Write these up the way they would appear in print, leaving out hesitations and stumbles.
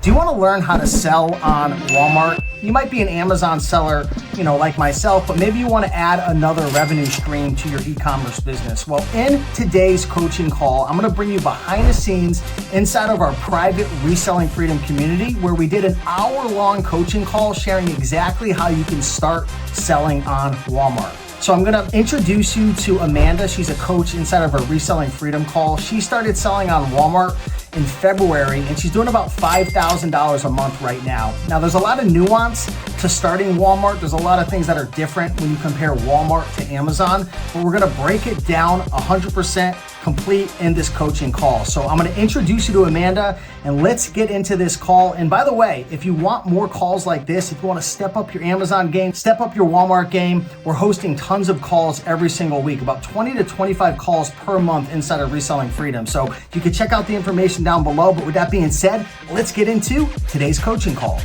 Do you want to learn how to sell on Walmart? You might be an Amazon seller, like myself, but maybe you want to add another revenue stream to your e-commerce business. Well, in today's coaching call, I'm going to bring you behind the scenes inside of our private Reselling Freedom community, where we did an hour-long coaching call sharing exactly how you can start selling on Walmart. So I'm gonna introduce you to Amanda. She's a coach inside of our Reselling Freedom call. She started selling on Walmart in February, and she's doing about $5,000 a month right now. Now, there's a lot of nuance to starting Walmart. There's a lot of things that are different when you compare Walmart to Amazon, but we're gonna break it down 100% complete in this coaching call. So I'm gonna introduce you to Amanda, and let's get into this call. And by the way, if you want more calls like this, if you wanna step up your Amazon game, step up your Walmart game, we're hosting tons of calls every single week, about 20 to 25 calls per month inside of Reselling Freedom. So you can check out the information down below. But with that being said, let's get into today's coaching call.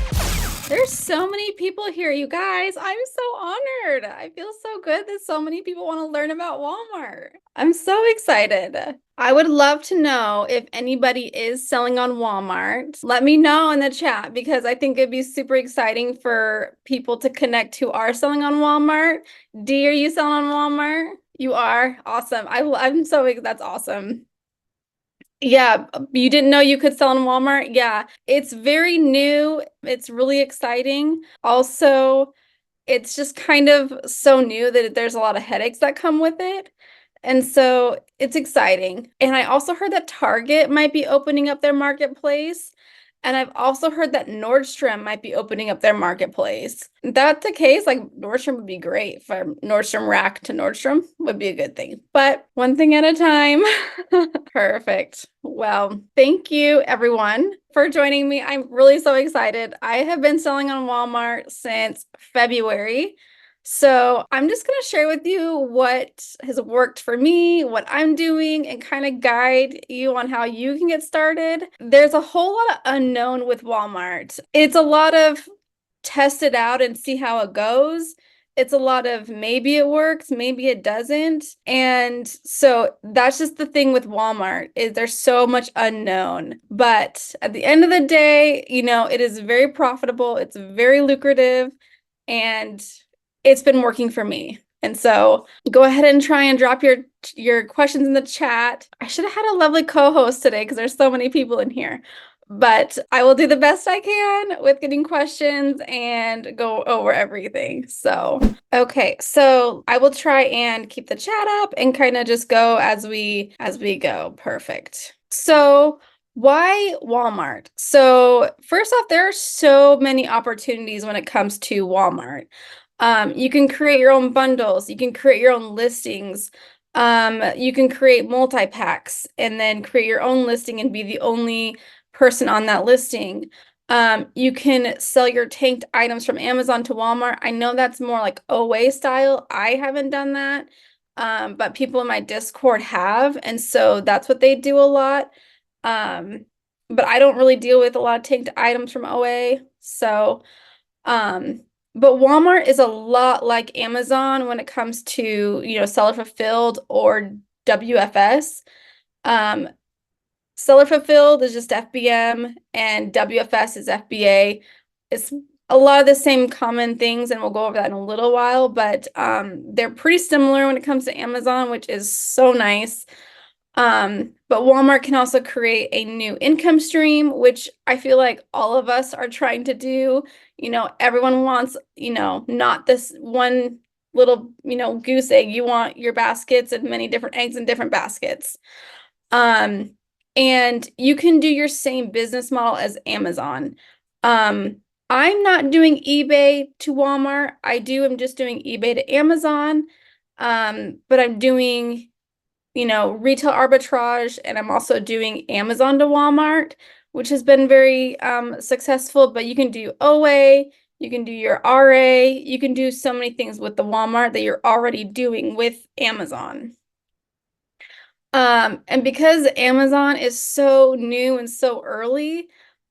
There's so many people here, you guys. I'm so honored. I feel so good that so many people want to learn about Walmart. I'm so excited. I would love to know if anybody is selling on Walmart. Let me know in the chat, because I think it'd be super exciting for people to connect who are selling on Walmart. Dee, are you selling on Walmart? You are? Awesome. I'm so excited. That's awesome. Yeah, you didn't know you could sell on Walmart? Yeah, it's very new. It's really exciting. Also, it's just kind of so new that there's a lot of headaches that come with it. And so it's exciting. And I also heard that Target might be opening up their marketplace. And I've also heard that Nordstrom might be opening up their marketplace. If that's the case, like Nordstrom would be great. For Nordstrom Rack to Nordstrom would be a good thing. But one thing at a time. Perfect. Well, thank you everyone for joining me. I'm really so excited. I have been selling on Walmart since February. So I'm just going to share with you what has worked for me, what I'm doing, and kind of guide you on how you can get started. There's a whole lot of unknown with Walmart. It's a lot of test it out and see how it goes. It's a lot of maybe it works, maybe it doesn't. And so that's just the thing with Walmart, is there's so much unknown. But at the end of the day, it is very profitable. It's very lucrative, and it's been working for me. And so go ahead and try and drop your questions in the chat. I should have had a lovely co-host today because there's so many people in here. But I will do the best I can with getting questions and go over everything. So, okay. So I will try and keep the chat up and kind of just go as we go. Perfect. So why Walmart? So first off, there are so many opportunities when it comes to Walmart. You can create your own bundles. You can create your own listings. You can create multi-packs and then create your own listing and be the only person on that listing. You can sell your tanked items from Amazon to Walmart. I know that's more like OA style. I haven't done that, but people in my Discord have, and so that's what they do a lot. But I don't really deal with a lot of tanked items from OA. So, but Walmart is a lot like Amazon when it comes to, seller fulfilled or WFS. Seller fulfilled is just FBM and WFS is FBA. It's a lot of the same common things, and we'll go over that in a little while, but they're pretty similar when it comes to Amazon, which is so nice. But Walmart can also create a new income stream, which I feel like all of us are trying to do. Everyone wants, not this one little, goose egg. You want your baskets and many different eggs in different baskets. And you can do your same business model as Amazon. I'm not doing eBay to Walmart. I'm just doing eBay to Amazon. But I'm doing retail arbitrage, and I'm also doing Amazon to Walmart, which has been very successful. But you can do OA, you can do your RA, you can do so many things with the Walmart that you're already doing with Amazon. And because Amazon is so new and so early,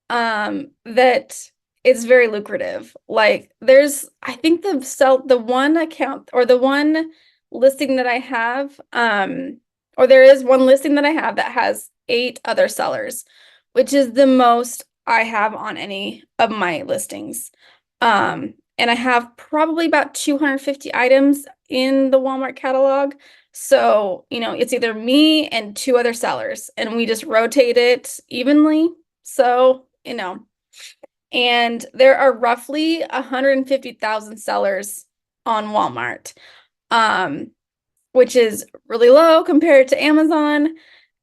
that it's very lucrative. Like I think the one account or the one listing that I have, or there is one listing that I have that has 8 other sellers, which is the most I have on any of my listings. And I have probably about 250 items in the Walmart catalog. So, it's either me and two other sellers, and we just rotate it evenly. So, and there are roughly 150,000 sellers on Walmart, um, which is really low compared to Amazon.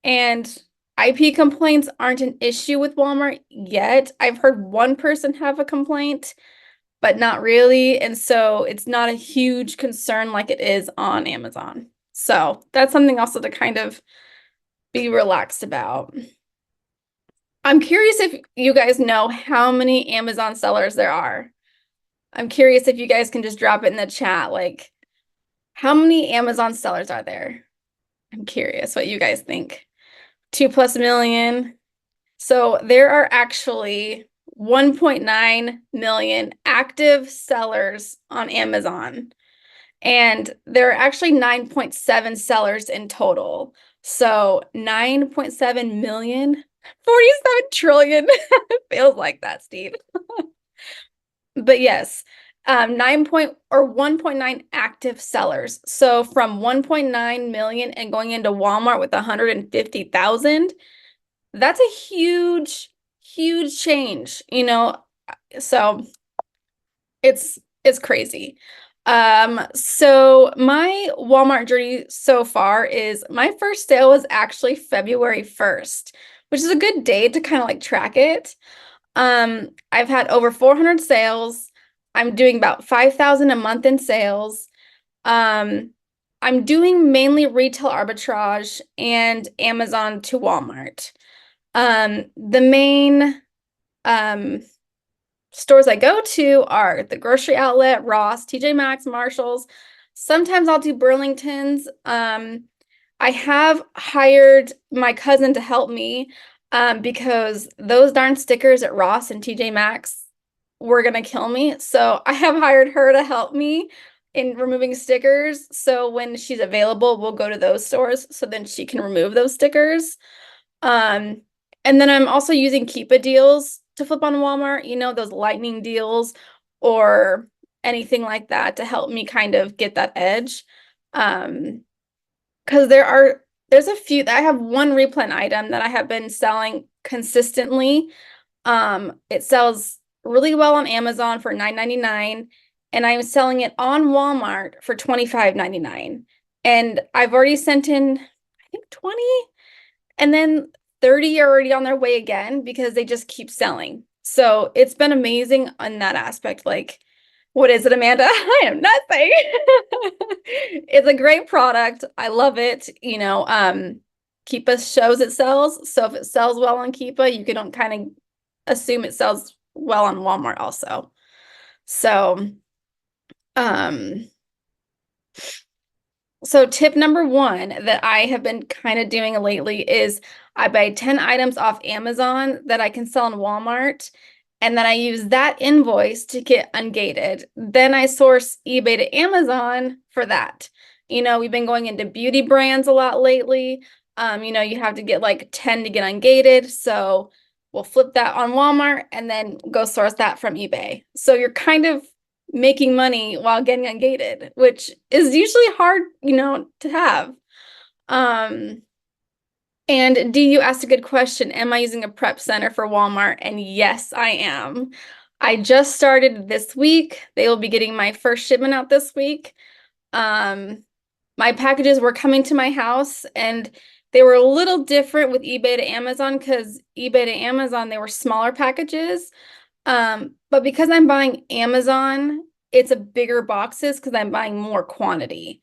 And IP complaints aren't an issue with Walmart yet. I've heard one person have a complaint, but not really. And so it's not a huge concern like it is on Amazon. So that's something also to kind of be relaxed about. I'm curious if you guys know how many Amazon sellers there are. I'm curious if you guys can just drop it in the chat. Like, how many Amazon sellers are there? I'm curious what you guys think. 2+ million. So there are actually 1.9 million active sellers on Amazon. And there are actually 9.7 sellers in total. So 9.7 million, 47 trillion. Feels like that, Steve. But yes, 1.9 active sellers. So from 1.9 million and going into Walmart with 150,000, that's a huge, huge change, so it's crazy. So my Walmart journey so far is my first sale was actually February 1st, which is a good date to kind of like track it. I've had over 400 sales. I'm doing about 5,000 a month in sales. I'm doing mainly retail arbitrage and Amazon to Walmart. The main stores I go to are the grocery outlet, Ross, TJ Maxx, Marshalls. Sometimes I'll do Burlington's. I have hired my cousin to help me because those darn stickers at Ross and TJ Maxx were gonna kill me. So I have hired her to help me in removing stickers. So when she's available, we'll go to those stores so then she can remove those stickers. Um, and then I'm also using Keepa deals to flip on Walmart, those lightning deals or anything like that to help me kind of get that edge. Because there's a few that I have one replen item that I have been selling consistently. It sells really well on Amazon for $9.99, and I'm selling it on Walmart for $25.99. And I've already sent in, I think 20, and then 30 are already on their way again because they just keep selling. So it's been amazing on that aspect. Like, what is it, Amanda? I am nothing. It's a great product. I love it. Keepa shows it sells. So if it sells well on Keepa, you can kind of assume it sells well on Walmart also. So, so tip number one that I have been kind of doing lately is I buy 10 items off Amazon that I can sell in Walmart, and then I use that invoice to get ungated. Then I source eBay to Amazon for that. We've been going into beauty brands a lot lately. You have to get like 10 to get ungated. So we'll flip that on Walmart and then go source that from eBay. So you're kind of making money while getting ungated, which is usually hard, to have. And D, you asked a good question. Am I using a prep center for Walmart? And yes, I am. I just started this week. They will be getting my first shipment out this week. My packages were coming to my house, and they were a little different with eBay to Amazon because eBay to Amazon, they were smaller packages. But because I'm buying Amazon, it's a bigger boxes because I'm buying more quantity.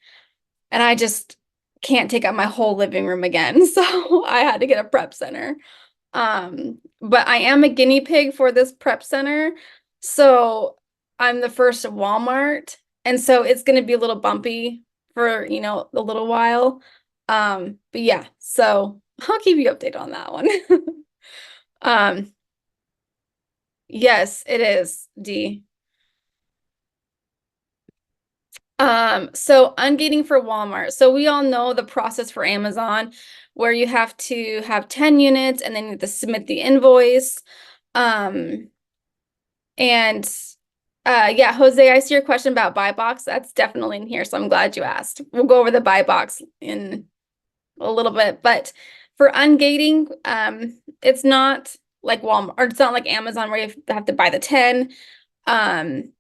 And I just can't take up my whole living room again. So I had to get a prep center. But I am a guinea pig for this prep center. So I'm the first at Walmart. And so it's going to be a little bumpy for, a little while. But yeah, so I'll keep you updated on that one. Yes, it is, D. So ungating for Walmart. So we all know the process for Amazon where you have to have 10 units and then you have to submit the invoice. Um, and yeah, Jose, I see your question about buy box. That's definitely in here, so I'm glad you asked. We'll go over the buy box in a little bit, but for ungating, it's not like Walmart, or it's not like Amazon where you have to buy the 10. Um,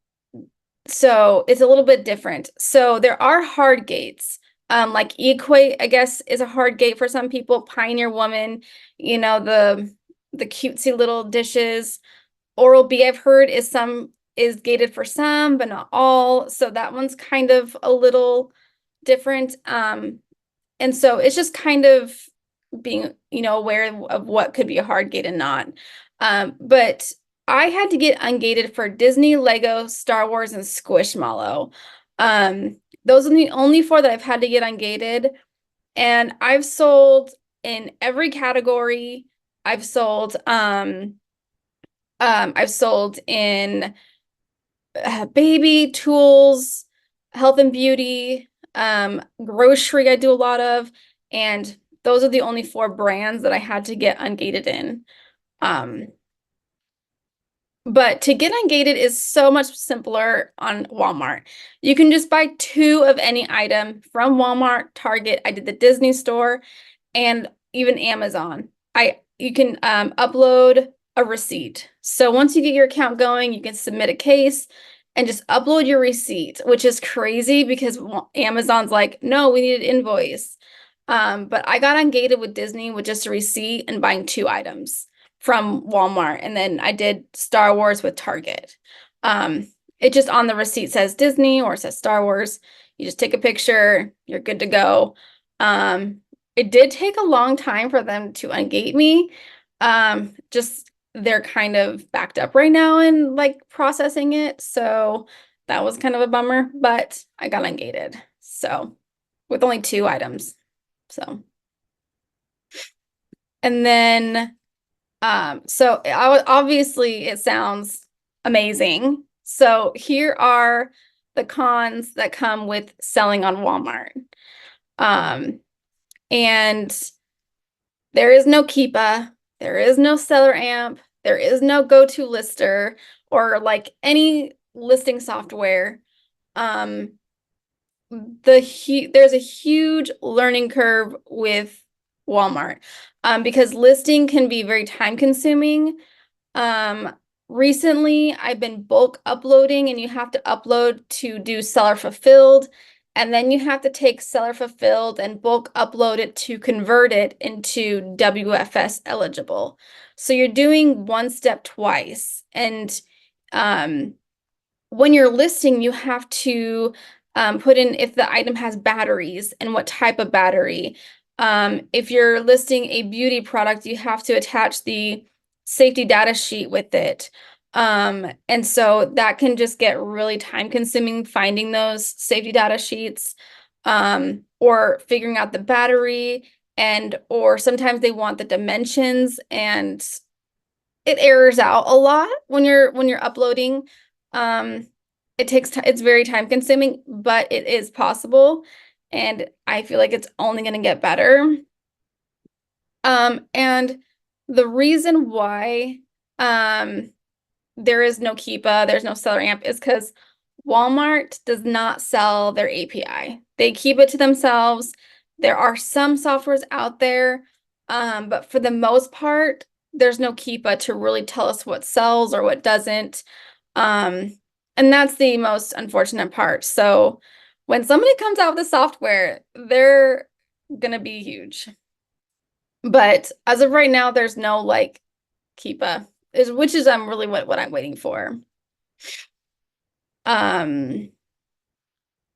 so it's a little bit different. So there are hard gates. Like Equate, I guess, is a hard gate for some people. Pioneer Woman, the cutesy little dishes. Oral-B, I've heard, is gated for some, but not all. So that one's kind of a little different. And so it's just kind of being, aware of what could be a hard gate and not. But I had to get ungated for Disney, Lego, Star Wars, and Squishmallow. Those are the only four that I've had to get ungated. And I've sold in every category. I've sold in baby, tools, health and beauty, grocery I do a lot of, and those are the only four brands that I had to get ungated in. But to get ungated is so much simpler on Walmart. You can just buy two of any item from Walmart, Target. I did the Disney store, and even Amazon. You can upload a receipt. So once you get your account going, you can submit a case and just upload your receipt, which is crazy because Amazon's like, no, we need an invoice. But I got ungated with Disney with just a receipt and buying two items from Walmart. And then I did Star Wars with Target. It just on the receipt says Disney or it says Star Wars. You just take a picture, you're good to go. It did take a long time for them to ungate me. Just they're kind of backed up right now and like processing it. So that was kind of a bummer, but I got ungated. So with only two items. So, and then, so obviously it sounds amazing. So here are the cons that come with selling on Walmart. And there is no Keepa, there is no seller amp, there is no go-to lister or any listing software. There's a huge learning curve with Walmart because listing can be very time consuming. Recently I've been bulk uploading and you have to upload to do seller fulfilled. And then you have to take seller fulfilled and bulk upload it to convert it into WFS eligible. So you're doing one step twice. And when you're listing, you have to put in if the item has batteries and what type of battery. If you're listing a beauty product, you have to attach the safety data sheet with it. And so that can just get really time consuming finding those safety data sheets, or figuring out the battery or sometimes they want the dimensions and it errors out a lot when you're uploading. It takes time, it's very time consuming, but it is possible. And I feel like it's only going to get better. And the reason why, there is no Keepa, there's no seller amp is because Walmart does not sell their API. They keep it to themselves. There are some softwares out there, but for the most part, there's no Keepa to really tell us what sells or what doesn't. And that's the most unfortunate part. So when somebody comes out with a software, they're gonna be huge. But as of right now, there's no Keepa, which is really what I'm waiting for.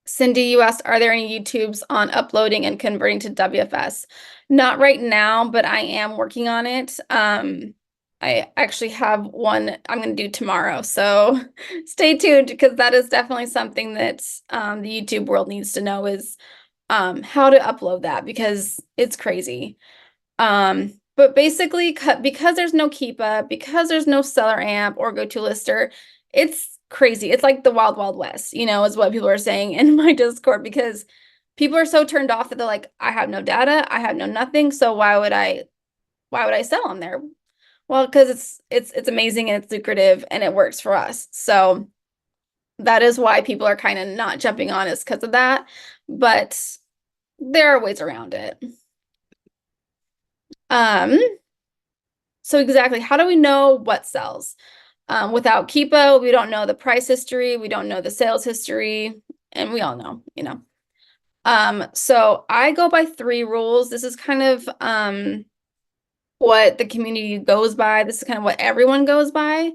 Cindy, you asked, are there any YouTubes on uploading and converting to WFS? Not right now, but I am working on it. I actually have one I'm going to do tomorrow, so stay tuned because that is definitely something that the YouTube world needs to know is how to upload that because it's crazy. But basically, because there's no Keepa, because there's no seller amp or go-to-lister, it's crazy. It's like the wild, wild west, is what people are saying in my Discord because people are so turned off that they're like, I have no data, I have no nothing, so why would I sell on there? Well, because it's amazing and it's lucrative and it works for us. So that is why people are kind of not jumping on us because of that. But there are ways around it. Um, so exactly, how do we know what sells? Without Keepa, we don't know the price history, we don't know the sales history, and we all know, you know. So I go by 3 rules. This is kind of what the community goes by. This is kind of what everyone goes by.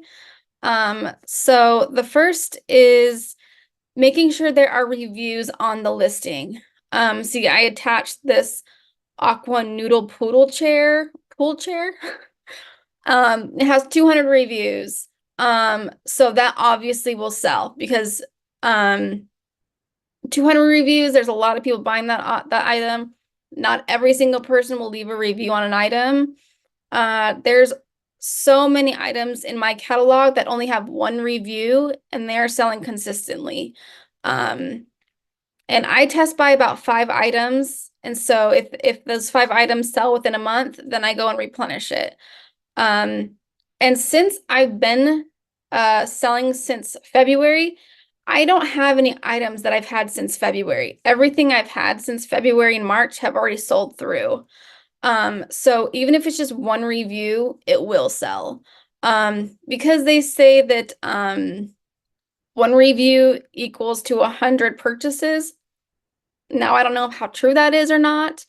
So the first is making sure there are reviews on the listing. See, I attached this aqua noodle pool chair. It has 200 reviews. So that obviously will sell because 200 reviews, there's a lot of people buying that item. Not every single person will leave a review on an item. There's so many items in my catalog that only have 1 review and they're selling consistently. And I test by about 5 items. And so if those 5 items sell within a month, then I go and replenish it. And since I've been selling since February, I don't have any items that I've had since February. Everything I've had since February and March have already sold through. So even if it's just 1 review, it will sell. Because they say that 1 review equals to 100 purchases. Now, I don't know how true that is or not.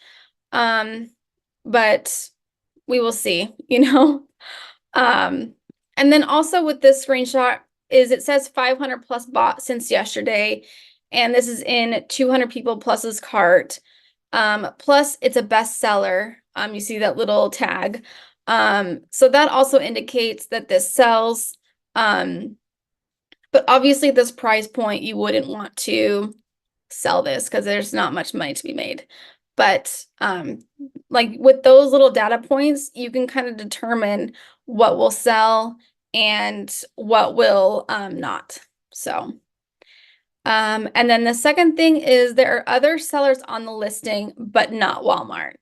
But we will see, you know. And then also with this screenshot is it says 500 plus bought since yesterday, and this is in 200 people plus's cart. Plus it's a bestseller. You see that little tag. So that also indicates that this sells. But obviously this price point, you wouldn't want to sell this because there's not much money to be made. But like with those little data points, you can kind of determine what will sell and what will not. So, and then the second thing is there are other sellers on the listing, but not Walmart.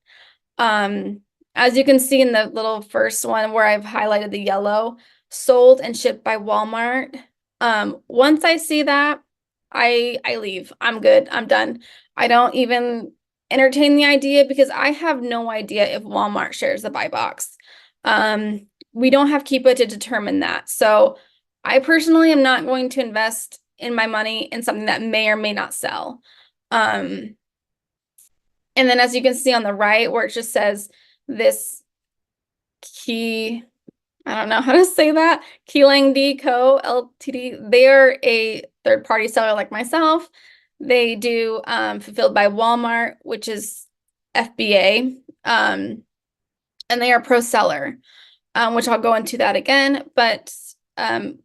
As you can see in the little first one where I've highlighted the yellow, sold and shipped by Walmart. Once I see that, I leave. I'm good. I'm done. I don't even entertain the idea because I have no idea if Walmart shares the buy box. We don't have Keepa to determine that. So I personally am not going to invest in my money in something that may or may not sell. And then as you can see on the right where it just says this key, I don't know how to say that, Keeling D Co. Ltd. They are a third-party seller like myself. They do fulfilled by Walmart, which is FBA, and they are pro seller, which I'll go into that again. But and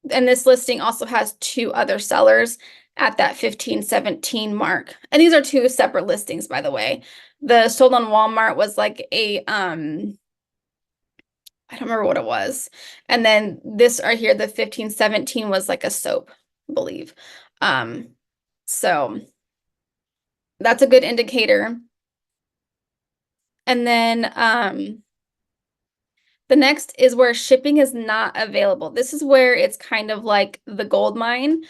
this listing also has 2 other sellers at that 1517 mark. And these are 2 separate listings, by the way. The sold on Walmart was like a I don't remember what it was. And then this right here, the 1517 was like a soap, I believe. So that's a good indicator. And then the next is where shipping is not available. This is where it's kind of like the gold mine,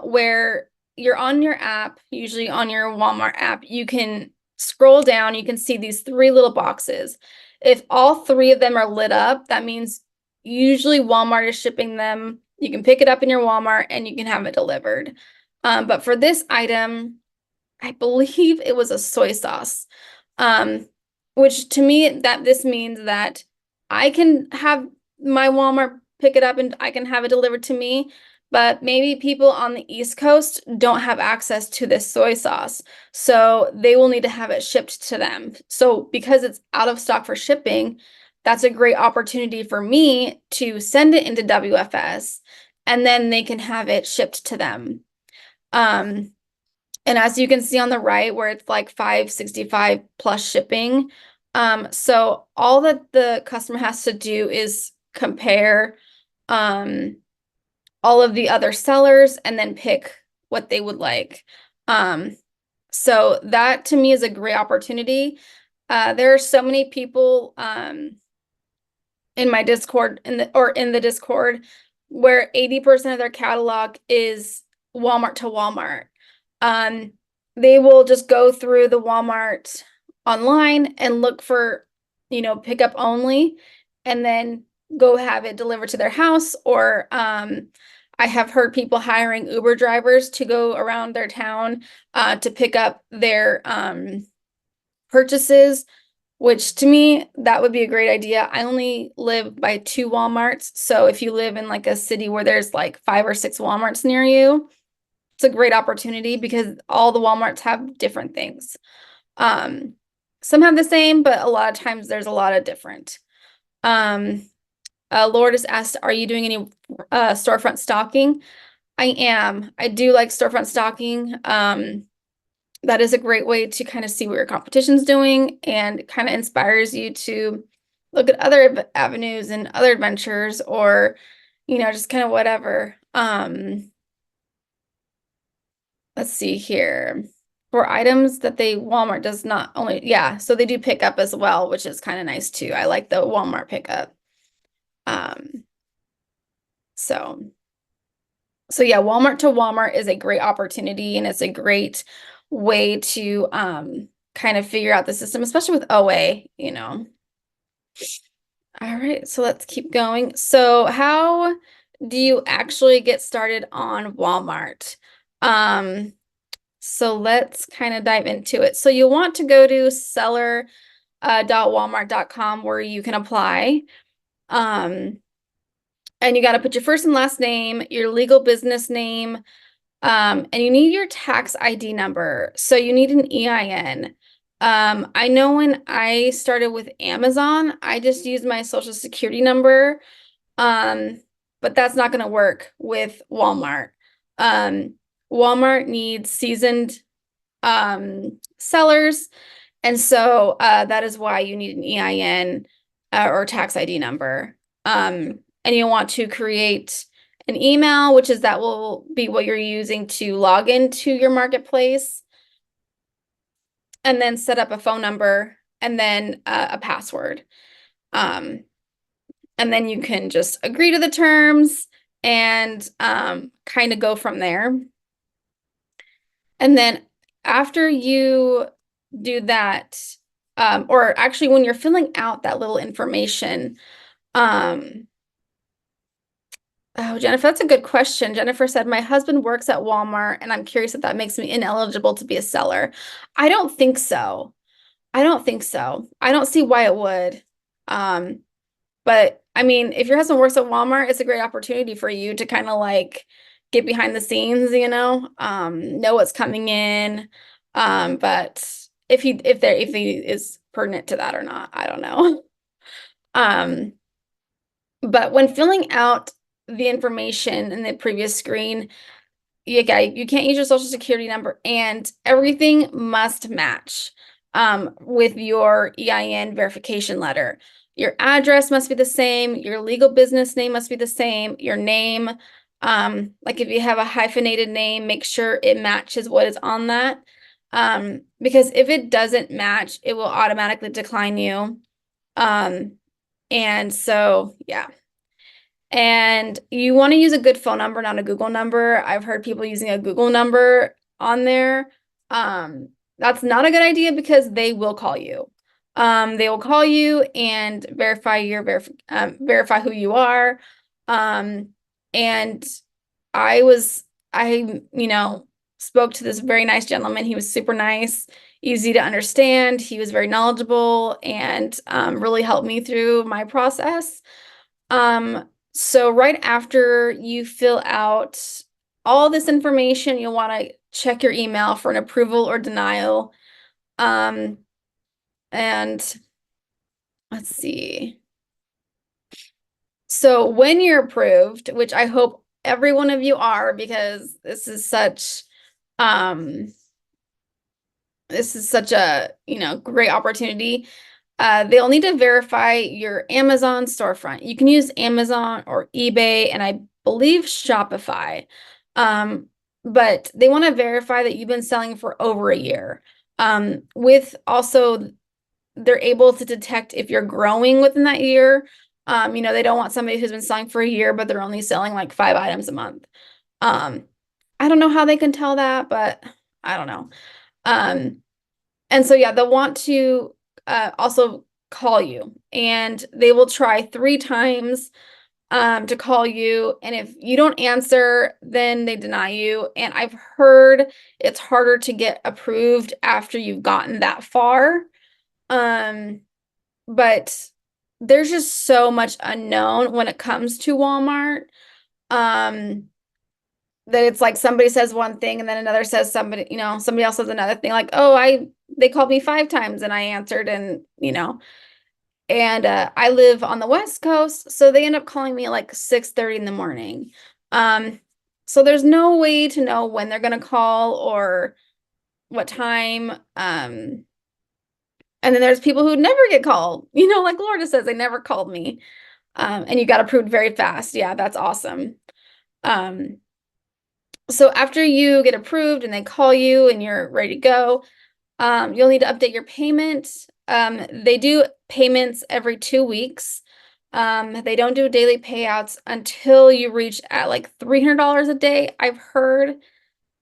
where you're on your app, usually on your Walmart app, you can scroll down, you can see these 3 little boxes. If all 3 of them are lit up, that means usually Walmart is shipping them. You can pick it up in your Walmart and you can have it delivered. But for this item, I believe it was a soy sauce, which to me, this means that I can have my Walmart pick it up and I can have it delivered to me, but maybe people on the East Coast don't have access to this soy sauce, so they will need to have it shipped to them. So because it's out of stock for shipping, that's a great opportunity for me to send it into WFS, and then they can have it shipped to them. And as you can see on the right where it's like $5.65 plus shipping, so all that the customer has to do is compare all of the other sellers and then pick what they would like. So that to me is a great opportunity. There are so many people in my Discord in the Discord where 80% of their catalog is Walmart to Walmart. Um, they will just go through the Walmart online and look for, pickup only, and then go have it delivered to their house. Or I have heard people hiring Uber drivers to go around their town to pick up their purchases, which to me, that would be a great idea. I only live by 2 Walmarts. So if you live in like a city where there's like 5 or 6 Walmarts near you, it's a great opportunity because all the Walmarts have different things. Some have the same, but a lot of times there's a lot of different. Lord has asked, are you doing any storefront stocking? I am. I do like storefront stocking. That is a great way to kind of see what your competition's doing and kind of inspires you to look at other avenues and other adventures, or, just kind of whatever. Let's see here. For items that Walmart does not only, yeah, so they do pick up as well, which is kind of nice too. I like the Walmart pickup. So yeah, Walmart to Walmart is a great opportunity, and it's a great way to kind of figure out the system, especially with OA. All right, so let's keep going. So how do you actually get started on Walmart? So let's kind of dive into it. So you'll want to go to seller.walmart.com where you can apply. And you got to put your first and last name, your legal business name, and you need your tax ID number. So you need an EIN. I know when I started with Amazon, I just used my social security number, but that's not going to work with Walmart. Walmart needs seasoned sellers, and so that is why you need an EIN or tax ID number. And you'll want to create an email, which is that will be what you're using to log into your marketplace, and then set up a phone number and then a password. And then you can just agree to the terms and kind of go from there. And then after you do that, or actually when you're filling out that little information, oh, Jennifer, that's a good question. Jennifer said, my husband works at Walmart, and I'm curious if that makes me ineligible to be a seller. I don't think so. I don't think so. I don't see why it would. But I mean, if your husband works at Walmart, it's a great opportunity for you to kind of like get behind the scenes, know what's coming in. But if he is pertinent to that or not, I don't know. But when filling out the information in the previous screen, you can't use your social security number, and everything must match with your EIN verification letter. Your address must be the same, your legal business name must be the same, your name, like if you have a hyphenated name, make sure it matches what is on that. Because if it doesn't match, it will automatically decline you. And so, yeah. And you want to use a good phone number, not a Google number. I've heard people using a Google number on there. That's not a good idea because they will call you. They will call you and verify verify who you are. And I spoke to this very nice gentleman. He was super nice, easy to understand. He was very knowledgeable and really helped me through my process. So right after you fill out all this information, you'll want to check your email for an approval or denial. And let's see. So when you're approved, which I hope every one of you are, because this is such a, great opportunity. They'll need to verify your Amazon storefront. You can use Amazon or eBay, and I believe Shopify. But they want to verify that you've been selling for over a year. With also, they're able to detect if you're growing within that year. They don't want somebody who's been selling for a year, but they're only selling like 5 items a month. Um, I don't know how they can tell that, but I don't know. Um, and so yeah, they'll want to also call you, and they will try 3 times to call you. And if you don't answer, then they deny you. And I've heard it's harder to get approved after you've gotten that far. Um, but there's just so much unknown when it comes to Walmart. Um, that it's like somebody says one thing and then another says somebody else says another thing, like, oh, they called me 5 times and I answered, and I live on the West Coast, so they end up calling me at like 6:30 in the morning. Um, so there's no way to know when they're gonna call or what time. And then there's people who never get called, like Lorna says, they never called me. And you got approved very fast. Yeah, that's awesome. Um, so after you get approved and they call you and you're ready to go, you'll need to update your payment. They do payments every 2 weeks. They don't do daily payouts until you reach at like $300 a day, I've heard.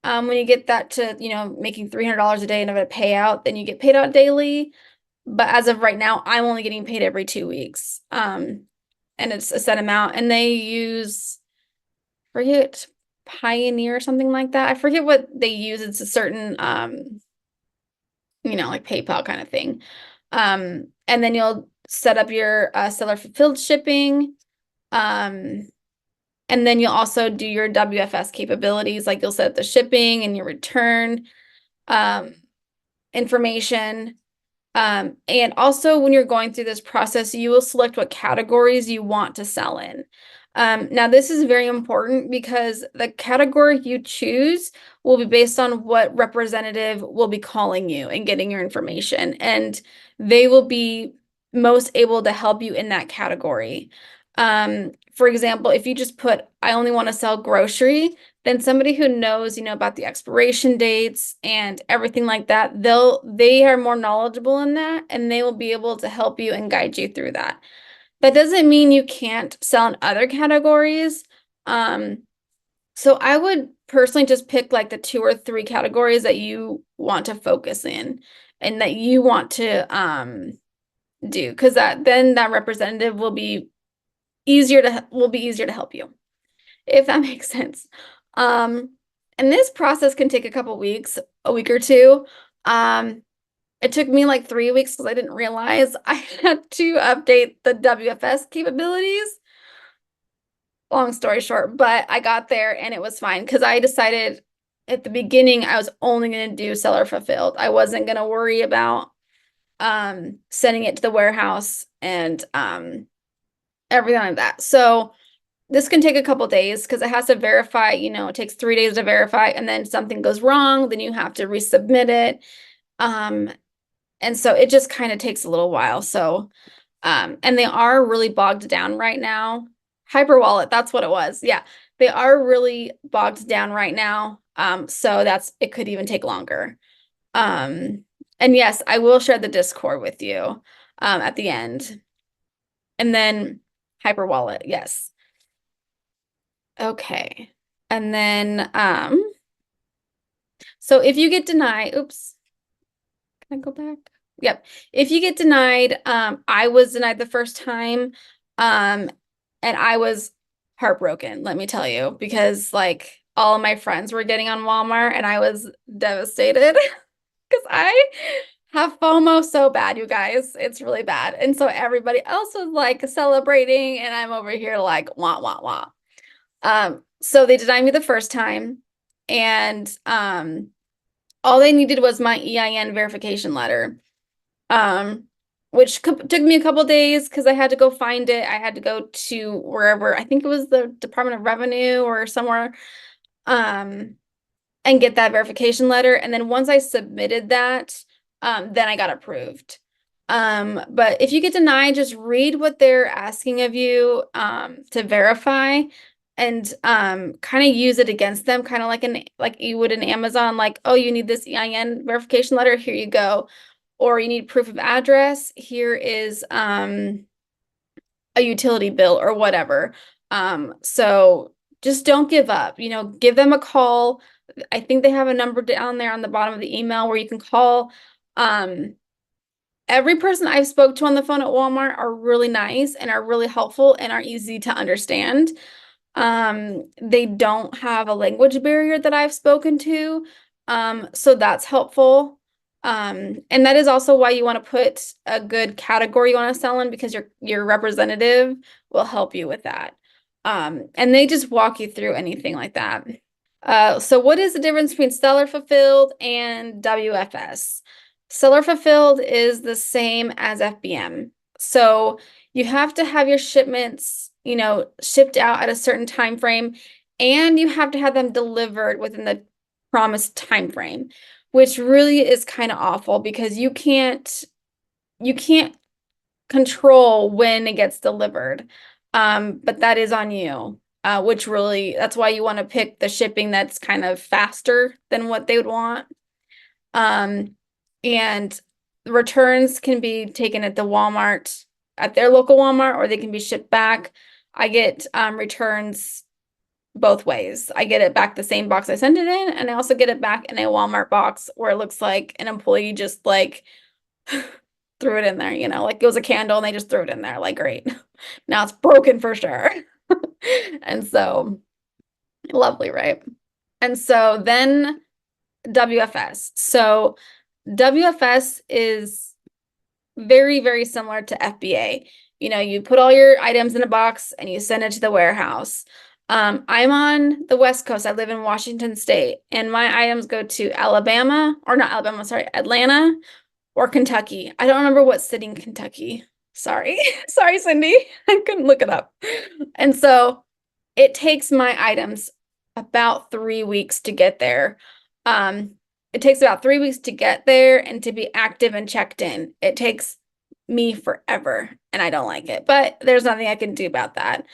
When you get that to, making $300 a day and of a payout, then you get paid out daily. But as of right now, I'm only getting paid every 2 weeks. And it's a set amount, and they use, forget, Pioneer or something like that. I forget what they use. It's a certain, like PayPal kind of thing. And then you'll set up your seller fulfilled shipping. And then you'll also do your WFS capabilities, like you'll set up the shipping and your return information. And also when you're going through this process, you will select what categories you want to sell in. Now this is very important because the category you choose will be based on what representative will be calling you and getting your information, and they will be most able to help you in that category. For example, if you just put, I only want to sell grocery, then somebody who knows, about the expiration dates and everything like that, they are more knowledgeable in that, and they will be able to help you and guide you through that. That doesn't mean you can't sell in other categories. So I would personally just pick like the 2 or 3 categories that you want to focus in and that you want to do, because that representative will be easier to help you, if that makes sense. And this process can take a couple weeks, a week or two. It took me like 3 weeks because I didn't realize I had to update the WFS capabilities. Long story short, but I got there and it was fine because I decided at the beginning I was only going to do seller fulfilled. I wasn't going to worry about sending it to the warehouse and everything like that. So this can take a couple days because it has to verify, it takes 3 days to verify, and then something goes wrong, then you have to resubmit it. And so it just kind of takes a little while. So, and they are really bogged down right now. Hyperwallet, that's what it was. Yeah, they are really bogged down right now. So it could even take longer. And yes, I will share the Discord with you at the end. And then Hyperwallet, yes. Okay. And then so if you get denied, oops, can I go back? Yep. If you get denied, I was denied the first time, and I was heartbroken, let me tell you, because like all of my friends were getting on Walmart and I was devastated because I have FOMO so bad, you guys. It's really bad. And so everybody else was like celebrating and I'm over here like wah wah wah. So they denied me the first time, and all they needed was my EIN verification letter, which took me a couple days because I had to go find it. I had to go to wherever, I think it was the Department of Revenue or somewhere, and get that verification letter. And then once I submitted that, then I got approved. But if you get denied, just read what they're asking of you to verify, and kind of use it against them, kind of like you would in Amazon, like, oh, you need this EIN verification letter, here you go. Or you need proof of address, here is a a utility bill or whatever. So just don't give up, give them a call. I think they have a number down there on the bottom of the email where you can call. Every person I've spoke to on the phone at Walmart are really nice and are really helpful and are easy to understand. They don't have a language barrier that I've spoken to. So that's helpful. And that is also why you want to put a good category you want to sell in, because your representative will help you with that. And they just walk you through anything like that. So what is the difference between seller fulfilled and WFS? Seller fulfilled is the same as FBM. So you have to have your shipments, shipped out at a certain time frame, and you have to have them delivered within the promised time frame, which really is kind of awful because you can't control when it gets delivered. But that is on you. Which really, that's why you want to pick the shipping that's kind of faster than what they would want. And returns can be taken at the Walmart, at their local Walmart, or they can be shipped back. I get returns both ways. I get it back the same box I sent it in, and I also get it back in a Walmart box where it looks like an employee just like threw it in there, like it was a candle and they just threw it in there. Like, great. Now it's broken for sure. And so lovely, right? And so then WFS. So WFS is very, very similar to FBA. You put all your items in a box and you send it to the warehouse. I'm on the West Coast. I live in Washington State, and my items go to Atlanta or Kentucky. I don't remember what city in Kentucky. Sorry. Sorry, Cindy. I couldn't look it up. And so it takes my items about 3 weeks to get there. It takes about 3 weeks to get there and to be active and checked in. It takes me forever, and I don't like it, but there's nothing I can do about that.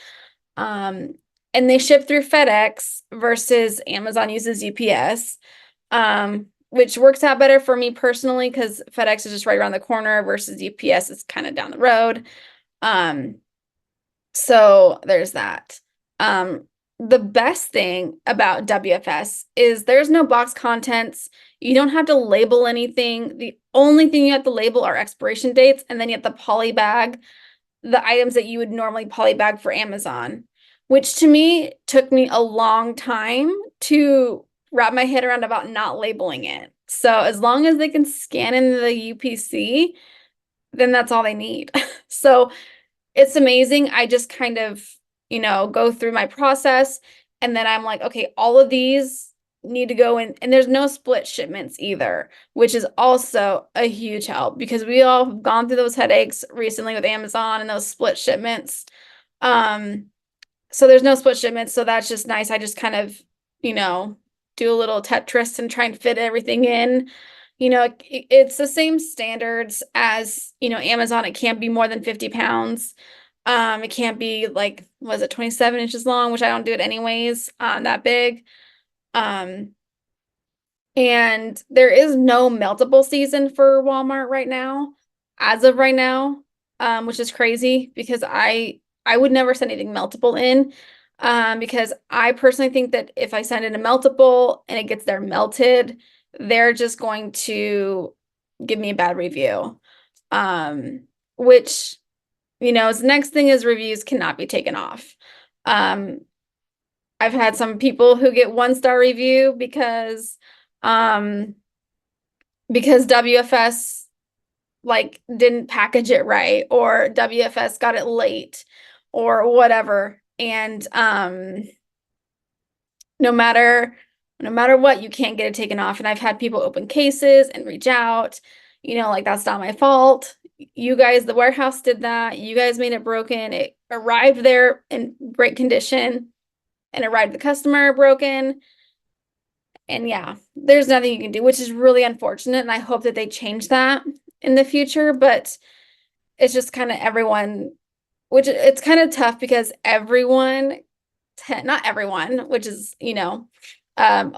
And they ship through FedEx versus Amazon uses UPS, which works out better for me personally because FedEx is just right around the corner versus UPS is kind of down the road. So there's that. The best thing about WFS is there's no box contents. You don't have to label anything. The only thing you have to label are expiration dates, and then you have to polybag the items that you would normally polybag for Amazon, which to me took me a long time to wrap my head around about not labeling it. So as long as they can scan in the UPC, then that's all they need. So it's amazing. I just kind of, go through my process, and then I'm like, okay, all of these need to go in, and there's no split shipments either, which is also a huge help because we all have gone through those headaches recently with Amazon and those split shipments. So there's no split shipments, so that's just nice. I just kind of, do a little Tetris and try and fit everything in. It's the same standards as, Amazon. It can't be more than 50 pounds. It can't be like, was it 27 inches long, which I don't do it anyways, that big. And there is no meltable season for Walmart right now, as of right now, which is crazy because I would never send anything meltable in, because I personally think that if I send in a meltable and it gets there melted, they're just going to give me a bad review, which, the next thing is reviews cannot be taken off. I've had some people who get 1-star review because WFS like didn't package it right, or WFS got it late or whatever. And no matter what, you can't get it taken off. And I've had people open cases and reach out, like, that's not my fault. You guys, the warehouse did that. You guys made it broken. It arrived there in great condition and arrived the customer broken. And yeah, there's nothing you can do, which is really unfortunate. And I hope that they change that in the future, but it's just kind of everyone, which it's kind of tough because not everyone, which is, a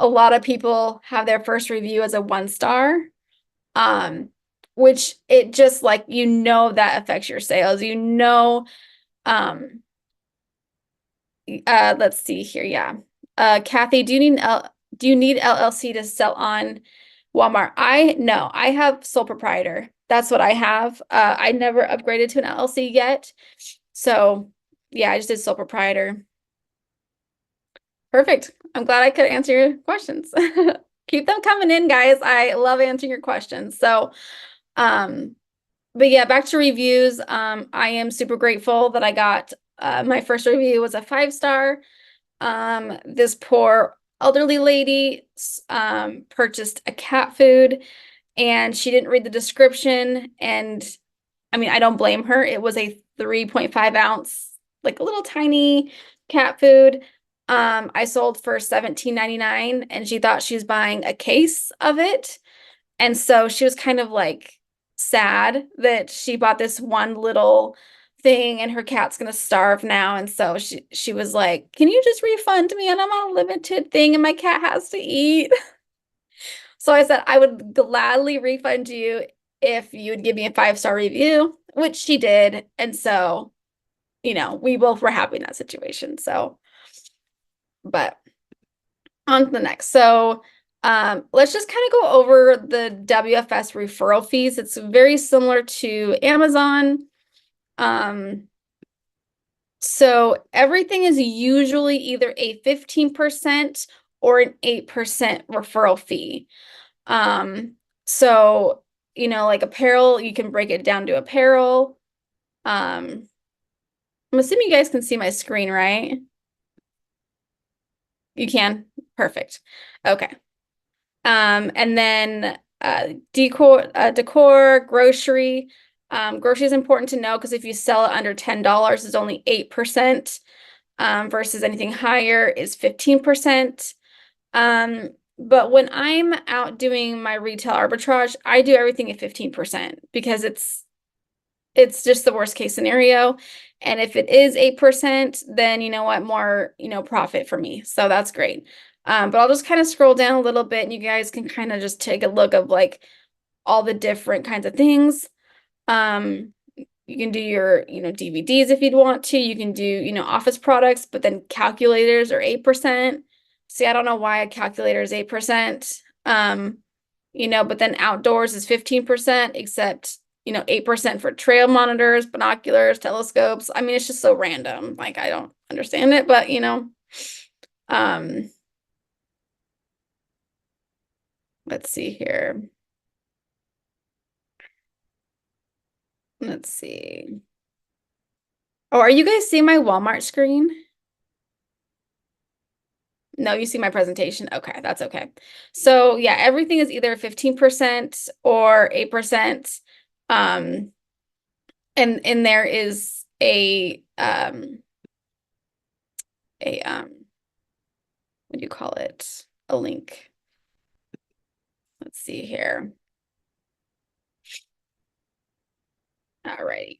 lot of people have their first review as a 1-star, which it just like, that affects your sales, Um, let's see here. Yeah. Kathy, do you need LLC to sell on Walmart? No, I have sole proprietor. That's what I have. I never upgraded to an LLC yet. So yeah, I just did sole proprietor. Perfect. I'm glad I could answer your questions. Keep them coming in, guys. I love answering your questions. So, but yeah, back to reviews. I am super grateful that I got my first review was a 5-star. This poor elderly lady purchased a cat food and she didn't read the description. And I mean, I don't blame her. It was a 3.5 ounce, like a little tiny cat food. I sold for $17.99 and she thought she was buying a case of it. And so she was kind of like sad that she bought this one little thing and her cat's gonna starve now. And so she was like, "Can you just refund me? And I'm on a limited thing and my cat has to eat." So I said I would gladly refund you if you would give me a 5-star review, which she did. And so, we both were happy in that situation. So, but on to the next. So let's just kind of go over the WFS referral fees. It's very similar to Amazon. So everything is usually either a 15% or an 8% referral fee. So, like apparel, you can break it down to apparel. I'm assuming you guys can see my screen, right? You can? Perfect. Okay. And then decor, grocery. Grocery is important to know because if you sell it under $10, it's only 8%, versus anything higher is 15%. But when I'm out doing my retail arbitrage, I do everything at 15% because it's just the worst case scenario. And if it is 8%, then you know what, more, profit for me. So that's great. But I'll just kind of scroll down a little bit and you guys can kind of just take a look of like all the different kinds of things. You can do your, DVDs if you'd want to. You can do, office products, but then calculators are 8%. See, I don't know why a calculator is 8%. But then outdoors is 15%, except 8% for trail monitors, binoculars, telescopes. I mean, it's just so random. Like, I don't understand it, but let's see here. Let's see. Oh, are you guys seeing my Walmart screen? No, you see my presentation. Okay, that's okay. So yeah, everything is either 15% or 8%. And there is what do you call it? A link. Let's see here. All right.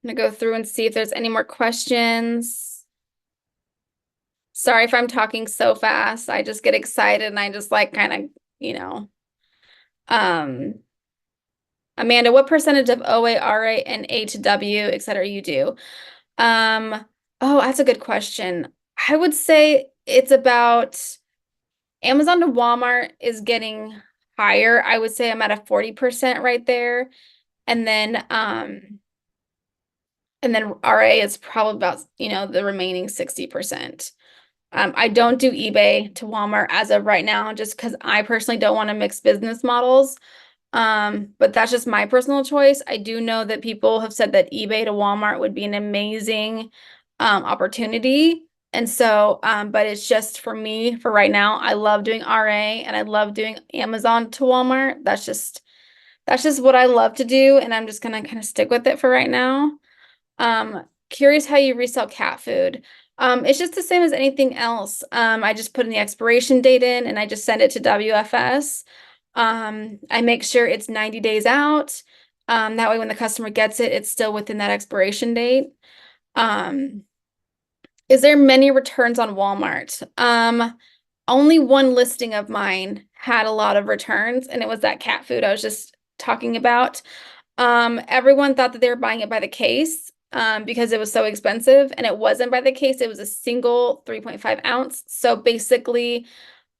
I'm gonna go through and see if there's any more questions. Sorry if I'm talking so fast. I just get excited and I just like kind of, Amanda, what percentage of OA, RA, and A to W, et cetera, you do? Oh, that's a good question. I would say it's about Amazon to Walmart is getting higher. I would say I'm at a 40% right there. And then RA is probably about, the remaining 60%. I don't do eBay to Walmart as of right now, just because I personally don't want to mix business models. But that's just my personal choice. I do know that people have said that eBay to Walmart would be an amazing opportunity. And so, but it's just for me for right now. I love doing RA and I love doing Amazon to Walmart. That's just what I love to do. And I'm just gonna kind of stick with it for right now. Curious how you resell cat food. It's just the same as anything else. I just put in the expiration date in and I just send it to WFS. I make sure it's 90 days out. That way when the customer gets it, it's still within that expiration date. Is there many returns on Walmart? Only one listing of mine had a lot of returns, and it was that cat food I was just talking about. Everyone thought that they were buying it by the case, because it was so expensive, and it wasn't by the case. It was a single 3.5 ounce. So basically,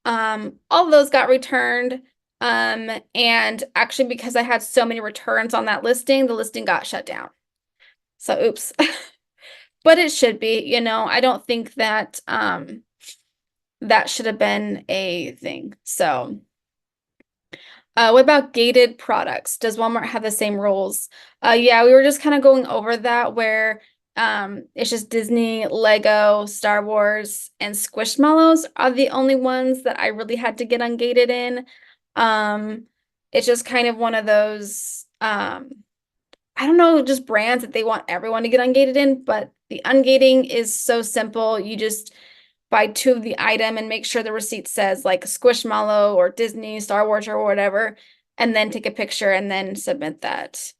all of those got returned. And actually, because I had so many returns on that listing, the listing got shut down. So oops. But it should be, I don't think that that should have been a thing. So what about gated products? Does Walmart have the same rules? Yeah, we were just kind of going over that, where it's just Disney, Lego, Star Wars, and Squishmallows are the only ones that I really had to get ungated in. It's just kind of one of those, I don't know, just brands that they want everyone to get ungated in, but the ungating is so simple. You just buy 2 of the item and make sure the receipt says like Squishmallow or Disney, Star Wars, or whatever, and then take a picture and then submit that.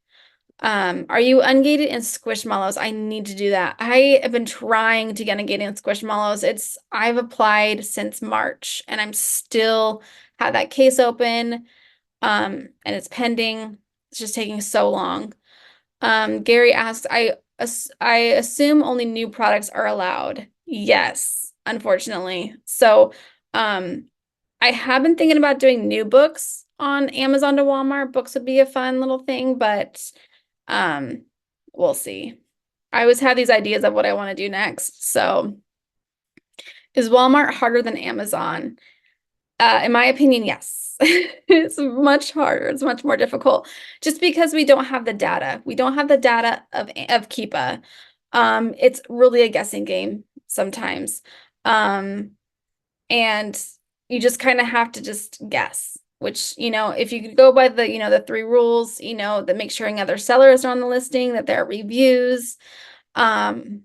Are you ungated in Squishmallows? I need to do that. I have been trying to get ungated in Squishmallows. I've applied since March, and I'm still have that case open, and it's pending. It's just taking so long. Gary asks, I assume only new products are allowed. Yes, unfortunately. So, I have been thinking about doing new books on Amazon to Walmart. Books would be a fun little thing, but we'll see. I always have these ideas of what I want to do next. So, is Walmart harder than Amazon? In my opinion, yes. It's much harder. It's much more difficult just because we don't have the data. We don't have the data of Keepa. It's really a guessing game sometimes. And you just kind of have to just guess, which, if you could go by the, the 3 rules, that make sure other sellers are on the listing, that there are reviews, and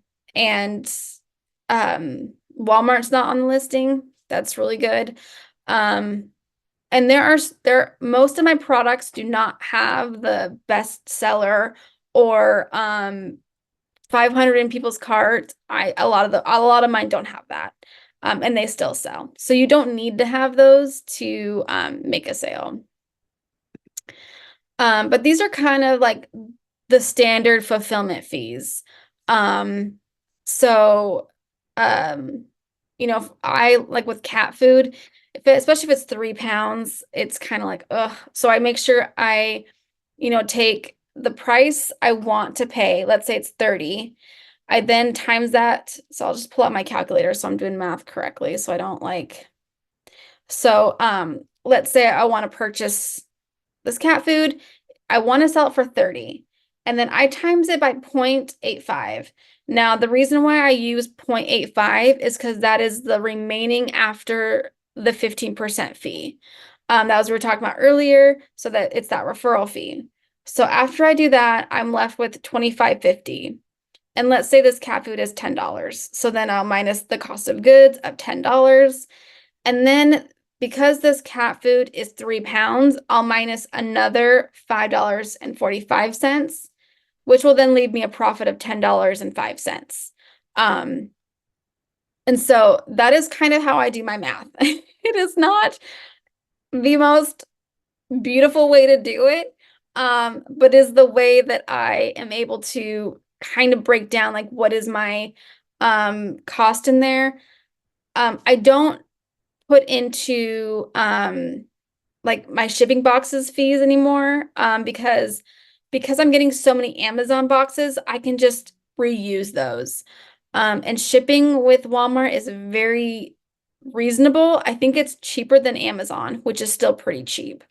Walmart's not on the listing. That's really good. And most of my products do not have the bestseller or 500 in people's cart. A lot of mine don't have that. And they still sell. So you don't need to have those to make a sale. But these are kind of like the standard fulfillment fees. So if I like with cat food, especially if it's 3 pounds, it's kind of like, ugh. So I make sure I, take the price I want to pay. Let's say it's 30. I then times that. So I'll just pull out my calculator so I'm doing math correctly. So I don't so let's say I want to purchase this cat food. I want to sell it for 30. And then I times it by 0.85. Now, the reason why I use 0.85 is because that is the remaining after the 15% fee. That was what we were talking about earlier, so that it's that referral fee. So after I do that, I'm left with $25.50. And let's say this cat food is $10. So then I'll minus the cost of goods of $10. And then because this cat food is 3 pounds, I'll minus another $5.45, which will then leave me a profit of $10.05. And so that is kind of how I do my math. It is not the most beautiful way to do it, but is the way that I am able to kind of break down like what is my cost in there. I don't put into like my shipping boxes fees anymore, because I'm getting so many Amazon boxes, I can just reuse those. And shipping with Walmart is very reasonable. I think it's cheaper than Amazon, which is still pretty cheap.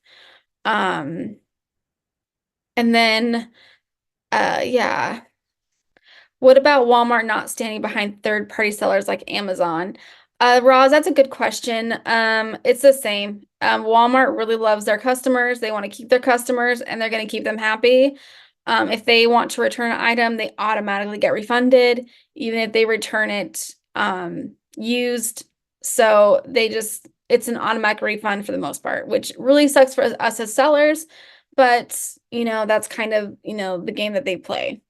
And then yeah. What about Walmart not standing behind third-party sellers like Amazon? Roz, that's a good question. It's the same. Walmart really loves their customers. They want to keep their customers, and they're going to keep them happy. If they want to return an item, they automatically get refunded, even if they return it used. So it's an automatic refund for the most part, which really sucks for us as sellers. But, that's kind of, the game that they play.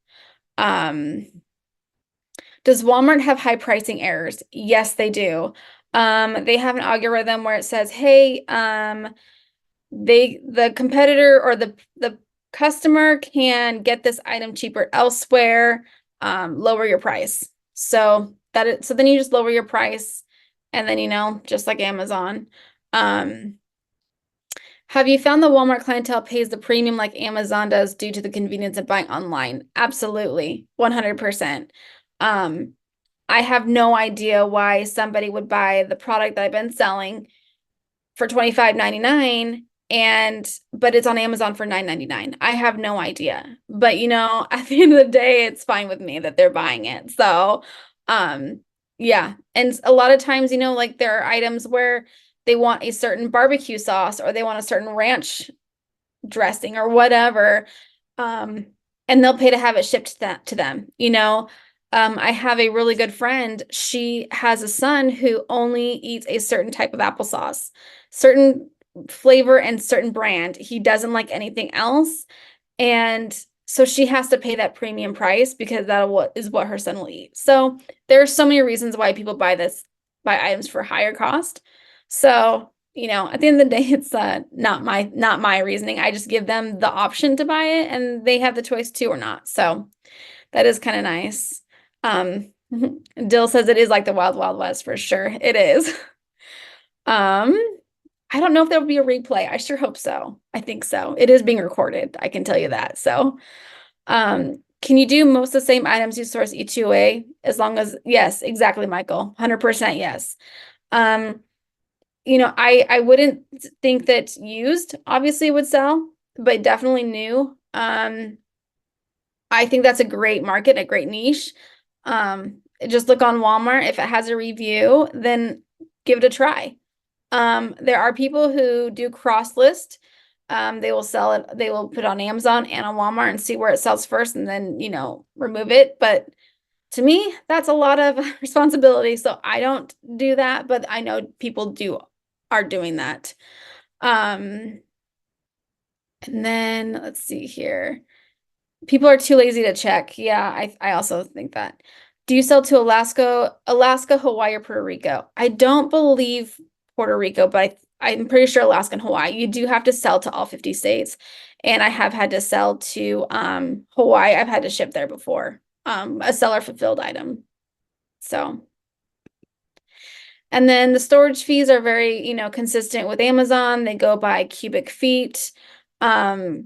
Does Walmart have high pricing errors? Yes, they do. They have an algorithm where it says, hey, the competitor or the customer can get this item cheaper elsewhere, lower your price. So then you just lower your price, and then, just like Amazon. Have you found the Walmart clientele pays the premium like Amazon does due to the convenience of buying online? Absolutely, 100%. I have no idea why somebody would buy the product that I've been selling for $25.99 but it's on Amazon for $9.99. I have no idea. But at the end of the day, it's fine with me that they're buying it. So, yeah. And a lot of times, like there are items where they want a certain barbecue sauce or they want a certain ranch dressing or whatever. And they'll pay to have it shipped to them. I have a really good friend. She has a son who only eats a certain type of applesauce, certain flavor and certain brand. He doesn't like anything else. And so she has to pay that premium price because that is what her son will eat. So there are so many reasons why people buy items for higher cost. So, at the end of the day, it's not my reasoning. I just give them the option to buy it and they have the choice to or not. So that is kind of nice. Dill says it is like the Wild Wild West for sure. It is. I don't know if there'll be a replay. I sure hope so. I think so. It is being recorded. I can tell you that. So, can you do most of the same items you source each way as long as, yes, exactly, Michael. 100% yes. I wouldn't think that used obviously would sell, but definitely new. I think that's a great market, a great niche. Just look on Walmart. If it has a review, then give it a try. There are people who do cross list. They will sell it, they will put it on Amazon and on Walmart and see where it sells first and then, remove it. But to me, that's a lot of responsibility. So I don't do that, but I know people are doing that. And then let's see here. People are too lazy to check. Yeah, I also think that. Do you sell to Alaska, Hawaii, or Puerto Rico? I don't believe Puerto Rico, but I'm pretty sure Alaska and Hawaii. You do have to sell to all 50 states. And I have had to sell to Hawaii. I've had to ship there before. A seller fulfilled item. So, and then the storage fees are very, consistent with Amazon. They go by cubic feet. But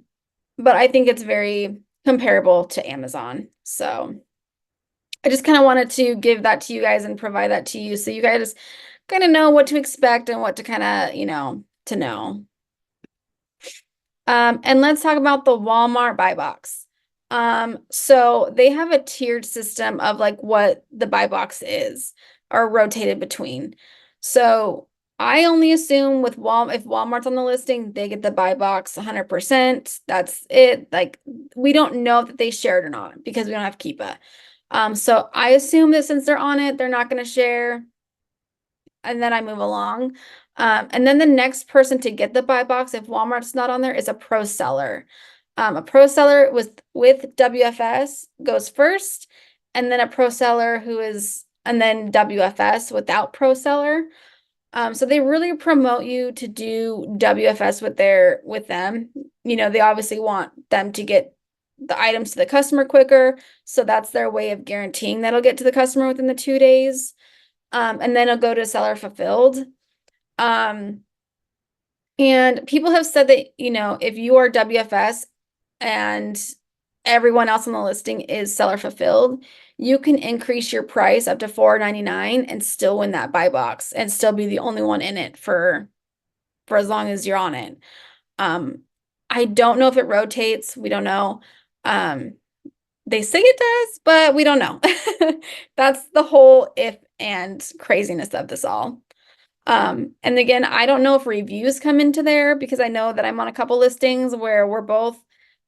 I think it's very comparable to Amazon. So I just kind of wanted to give that to you guys and provide that to you so you guys kind of know what to expect and what to kind of, to know. And let's talk about the Walmart buy box. So they have a tiered system of like what the buy box is or rotated between. So I only assume if Walmart's on the listing, they get the buy box 100%. That's it. Like we don't know that they shared or not because we don't have Keepa. So I assume that since they're on it, they're not going to share. And then I move along. And then the next person to get the buy box, if Walmart's not on there, is a pro seller. A pro seller with WFS goes first, and then a pro seller and then WFS without pro seller. So they really promote you to do WFS with them. They obviously want them to get the items to the customer quicker. So that's their way of guaranteeing that it'll get to the customer within the 2 days. And then it'll go to seller fulfilled. And people have said that, if you are WFS and everyone else on the listing is seller fulfilled, you can increase your price up to $4.99 and still win that buy box and still be the only one in it for as long as you're on it. I don't know if it rotates. We don't know. They say it does, but we don't know. That's the whole if and craziness of this all. And again, I don't know if reviews come into there because I know that I'm on a couple listings where we're both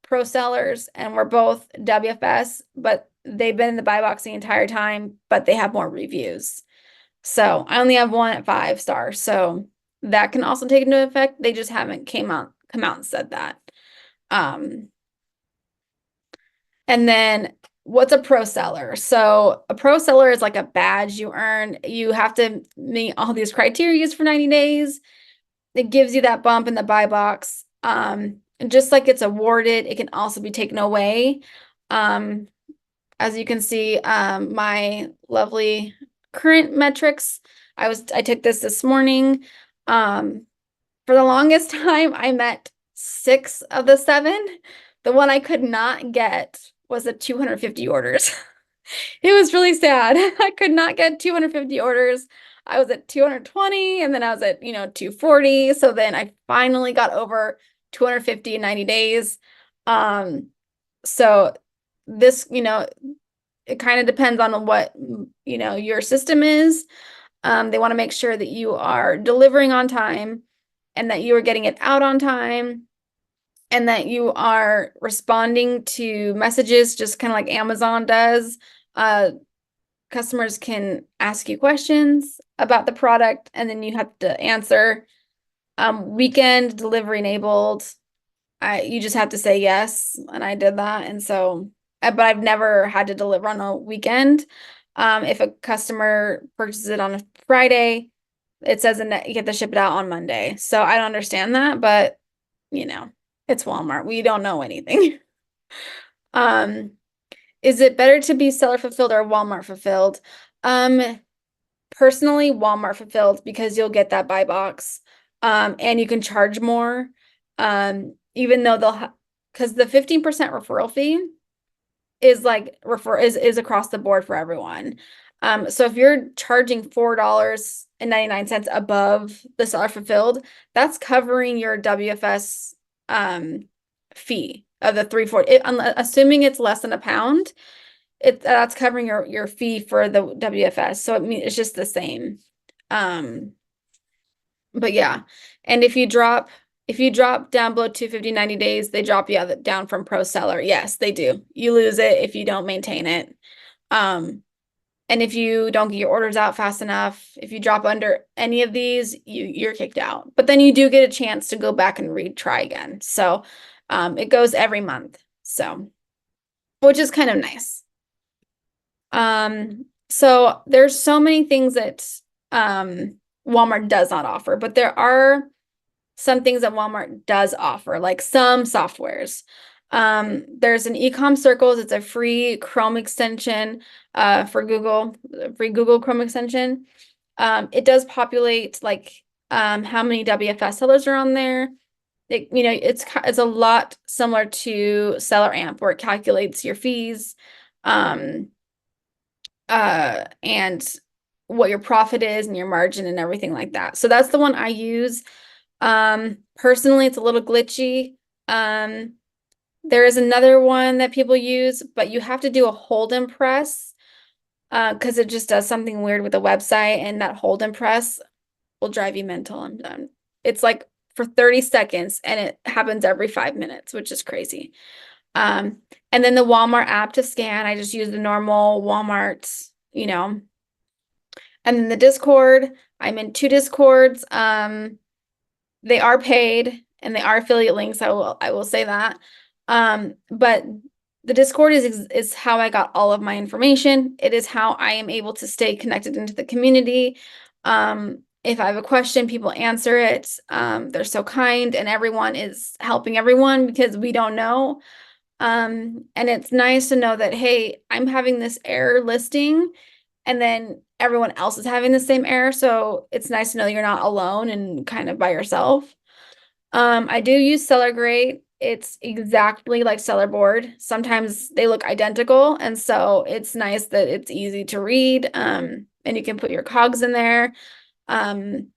pro sellers and we're both WFS, but they've been in the buy box the entire time, but they have more reviews. So I only have one at 5 stars. So that can also take into effect. They just haven't come out and said that. And then what's a pro seller? So a pro seller is like a badge you earn. You have to meet all these criteria for 90 days. It gives you that bump in the buy box. just like it's awarded, it can also be taken away. Um, as you can see, my lovely current metrics, I took this morning. For the longest time, I met 6 of the 7. The one I could not get was the 250 orders. It was really sad. I could not get 250 orders. I was at 220 and then I was at, 240. So then I finally got over 250 in 90 days. So this, it kind of depends on what, your system is. They want to make sure that you are delivering on time and that you are getting it out on time and that you are responding to messages just kind of like Amazon does. Customers can ask you questions about the product and then you have to answer. Weekend delivery enabled. You just have to say yes, and I did that. And so, but I've never had to deliver on a weekend. If a customer purchases it on a Friday, it says you get to ship it out on Monday. So I don't understand that, but it's Walmart. We don't know anything. Is it better to be seller fulfilled or Walmart fulfilled? Personally, Walmart fulfilled because you'll get that buy box. And you can charge more. Even though because the 15% referral fee is like is across the board for everyone. So if you're charging $4.99 above the seller fulfilled, that's covering your WFS fee of the 340. Assuming it's less than a pound, that's covering your fee for the WFS. So it's just the same. But yeah, and if you drop down below 250 90 days, they drop you down from pro seller. Yes, they do. You lose it if you don't maintain it. And if you don't get your orders out fast enough, if you drop under any of these, you're kicked out. But then you do get a chance to go back and retry again. So it goes every month. So, which is kind of nice. So there's so many things that Walmart does not offer, but there are some things that Walmart does offer, like some softwares. There's an ecom circles. It's a free Chrome extension for Google, free Google Chrome extension. It does populate like how many WFS sellers are on there. It's a lot similar to Seller Amp, where it calculates your fees and what your profit is and your margin and everything like that. So that's the one I use. Personally, it's a little glitchy. There is another one that people use, but you have to do a hold and press because it just does something weird with the website, and that hold and press will drive you mental. I'm done. It's like for 30 seconds and it happens every 5 minutes, which is crazy. And then the Walmart app to scan, I just use the normal Walmart, and then the Discord, I'm in 2 Discords. They are paid and they are affiliate links. I will say that. But the Discord is how I got all of my information. It is how I am able to stay connected into the community. If I have a question, people answer it. They're so kind, and everyone is helping everyone because we don't know. And it's nice to know that, hey, I'm having this error listing, and then everyone else is having the same error. So it's nice to know that you're not alone and kind of by yourself. I do use SellerGrade. It's exactly like Sellerboard. Sometimes they look identical, and so it's nice that it's easy to read. And you can put your cogs in there. And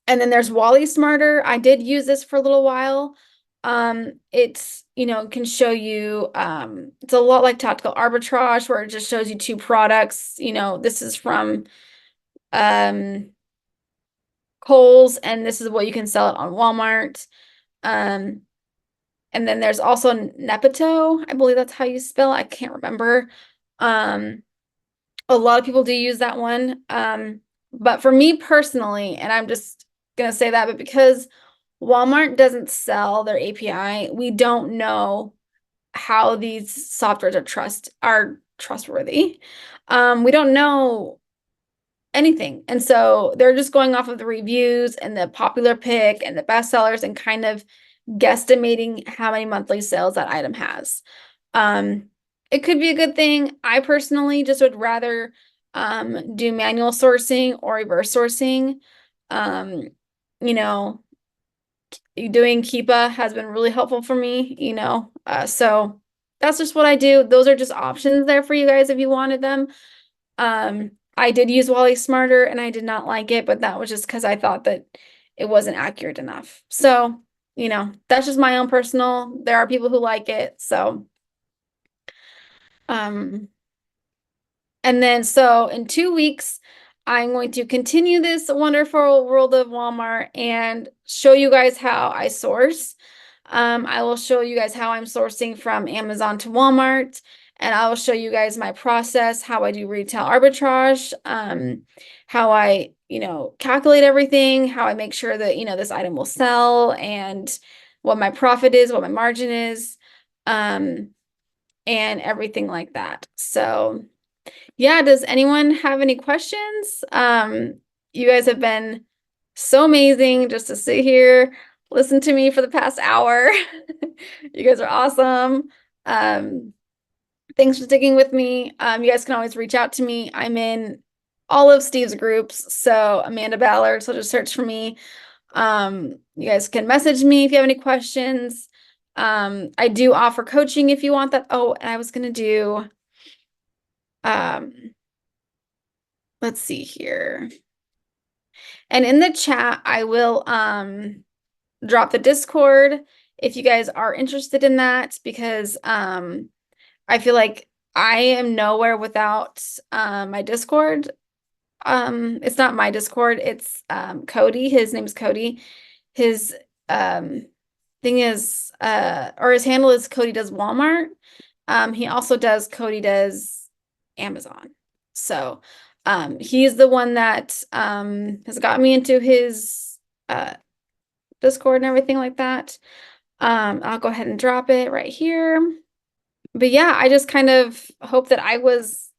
then there's Wally Smarter. I did use this for a little while. It's, can show you, it's a lot like Tactical Arbitrage, where it just shows you 2 products. This is from Kohl's, and this is what you can sell it on Walmart. And then there's also Nepeto. I believe that's how you spell it. I can't remember. A lot of people do use that one. But for me personally, and I'm just gonna say that, but because Walmart doesn't sell their API, we don't know how these softwares are trustworthy. We don't know anything. And so they're just going off of the reviews and the popular pick and the bestsellers and kind of guesstimating how many monthly sales that item has. Um, it could be a good thing. I personally just would rather do manual sourcing or reverse sourcing. Um, you know, doing Keepa has been really helpful for me, so that's just what I do. Those are just options there for you guys if you wanted them. I did use Wally Smarter and I did not like it, but that was just because I thought that it wasn't accurate enough. So, that's just my own personal. There are people who like it. So, um, and then so in 2 weeks, I'm going to continue this wonderful world of Walmart and show you guys how I source. I will show you guys how I'm sourcing from Amazon to Walmart, and I will show you guys my process, how I do retail arbitrage, how I, calculate everything, how I make sure that, this item will sell, and what my profit is, what my margin is, and everything like that. So yeah, does anyone have any questions? You guys have been so amazing just to sit here, listen to me for the past hour. You guys are awesome. Thanks for sticking with me. You guys can always reach out to me. I'm in all of Steve's groups, so Amanda Ballard, so just search for me. You guys can message me if you have any questions. I do offer coaching if you want that. Oh, and I was gonna do let's see here. And in the chat, I will drop the Discord if you guys are interested in that, because I feel like I am nowhere without my Discord. It's not my Discord, it's Cody. His name's Cody. His thing is or his handle is Cody Does Walmart. He also does Cody Does Amazon. So he's the one that has got me into his Discord and everything like that. I'll go ahead and drop it right here. But yeah, I just kind of hope that I was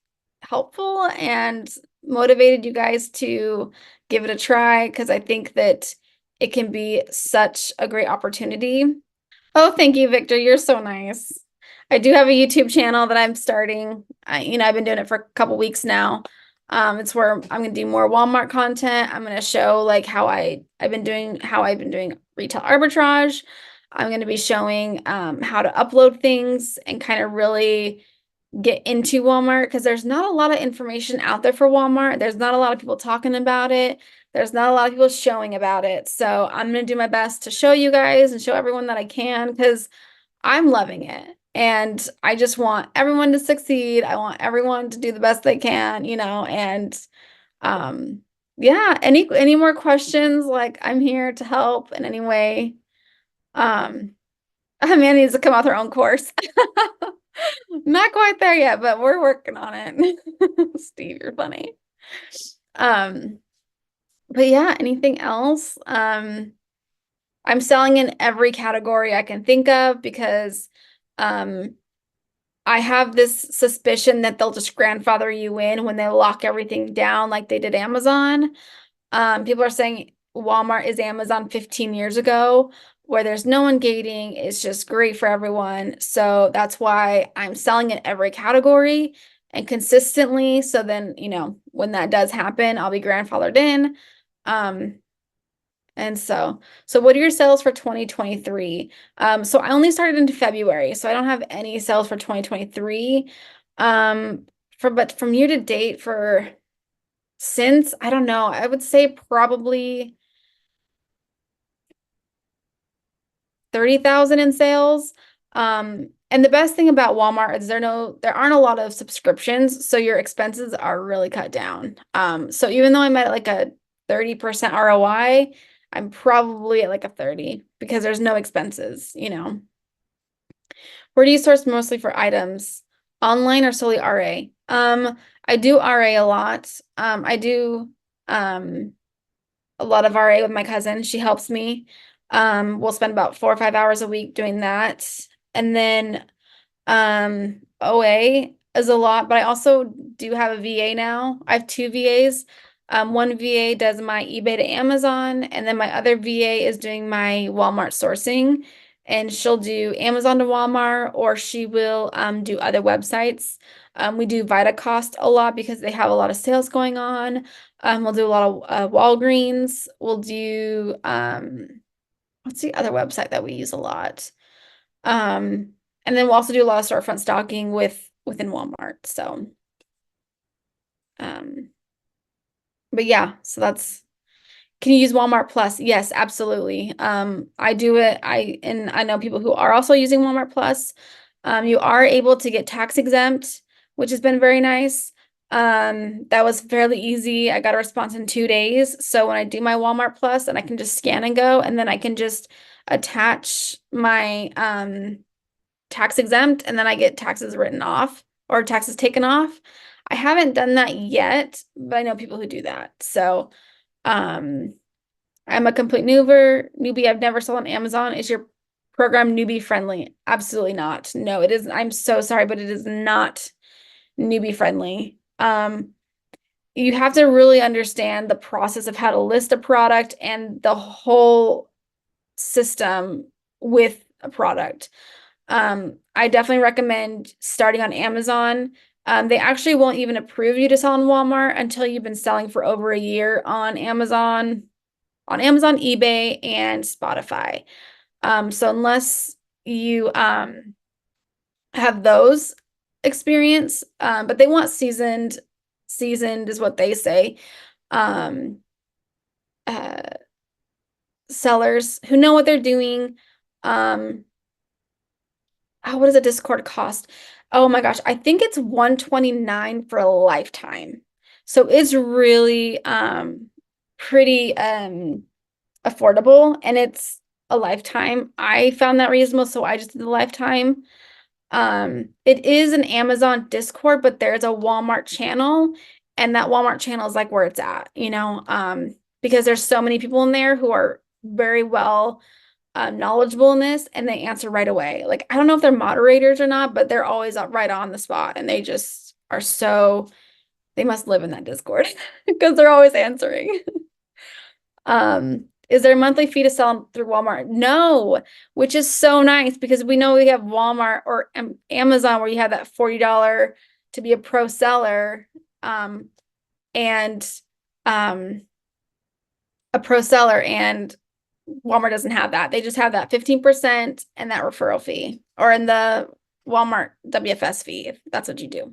helpful and motivated you guys to give it a try, because I think that it can be such a great opportunity. Oh, thank you, Victor. You're so nice. I do have a YouTube channel that I'm starting. I've been doing it for a couple weeks now. It's where I'm gonna do more Walmart content. I'm gonna show like how I've been doing retail arbitrage. I'm gonna be showing how to upload things and kind of really get into Walmart, because there's not a lot of information out there for Walmart. There's not a lot of people talking about it. There's not a lot of people showing about it. So I'm gonna do my best to show you guys and show everyone that I can, because I'm loving it. And I just want everyone to succeed. I want everyone to do the best they can, and yeah, any more questions? Like, I'm here to help in any way. Amanda needs to come out her own course. Not quite there yet, but we're working on it. Steve, you're funny. But yeah, anything else? I'm selling in every category I can think of, because I have this suspicion that they'll just grandfather you in when they lock everything down like they did Amazon. People are saying Walmart is Amazon 15 years ago, where there's no ungating. It's just great for everyone. So that's why I'm selling in every category and consistently. So then, when that does happen, I'll be grandfathered in. And so what are your sales for 2023? So I only started in February, so I don't have any sales for 2023. But from year to date since, I don't know, I would say probably 30,000 in sales. And the best thing about Walmart is there aren't a lot of subscriptions, so your expenses are really cut down. So even though I'm at like a 30% ROI, I'm probably at like a 30, because there's no expenses, Where do you source mostly for items? Online or solely RA? I do RA a lot. I do a lot of RA with my cousin. She helps me. We'll spend about 4 or 5 hours a week doing that. And then OA is a lot, but I also do have a VA now. I have 2 VAs. One VA does my eBay to Amazon, and then my other VA is doing my Walmart sourcing. And she'll do Amazon to Walmart, or she will do other websites. We do VitaCost a lot because they have a lot of sales going on. We'll do a lot of Walgreens. We'll do what's the other website that we use a lot? And then we'll also do a lot of storefront stocking within Walmart. So, but yeah, so that's, can you use Walmart Plus? Yes, absolutely. I do it. And I know people who are also using Walmart Plus. You are able to get tax exempt, which has been very nice. That was fairly easy. I got a response in 2 days. So when I do my Walmart Plus, and I can just scan and go, and then I can just attach my tax exempt, and then I get taxes written off or taxes taken off. I haven't done that yet, but I know people who do that. So I'm a complete newbie. I've never sold on Amazon. Is your program newbie friendly? Absolutely not. No, it isn't. I'm so sorry, but it is not newbie friendly. You have to really understand the process of how to list a product and the whole system with a product. I definitely recommend starting on Amazon. They actually won't even approve you to sell on Walmart until you've been selling for over a year on Amazon, eBay, and Spotify. So unless you have those experience, but they want seasoned is what they say. Um, uh, Sellers who know what they're doing. Oh, what does a Discord cost? Oh my gosh, I think it's $129 for a lifetime. So it's really pretty affordable, and it's a lifetime. I found that reasonable, so I just did the lifetime. It is an Amazon Discord, but there's a Walmart channel, and that Walmart channel is like where it's at, because there's so many people in there who are very well knowledgeable in this, and they answer right away. Like, I don't know if they're moderators or not, but they're always up right on the spot, and they just are so, they must live in that Discord because they're always answering. Is there a monthly fee to sell through Walmart? No, which is so nice because we know we have Walmart or Amazon where you have that $40 to be a pro seller, and a pro seller, and Walmart doesn't have that. They just have that 15% and that referral fee, or in the Walmart WFS fee, if that's what you do.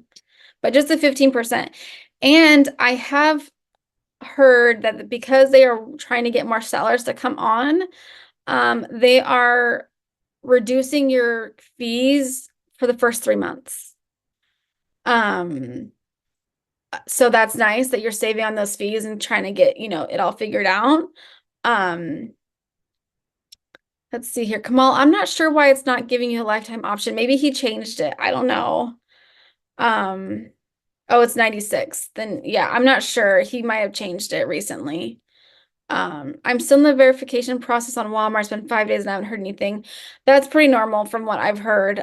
But just the 15%. And I have heard that because they are trying to get more sellers to come on, they are reducing your fees for the first 3 months. So that's nice that you're saving on those fees and trying to get, it all figured out. Let's see here. Kamal, I'm not sure why it's not giving you a lifetime option. Maybe he changed it. I don't know. Oh, it's 96. Then yeah, I'm not sure. He might have changed it recently. I'm still in the verification process on Walmart. It's been 5 days and I haven't heard anything. That's pretty normal from what I've heard.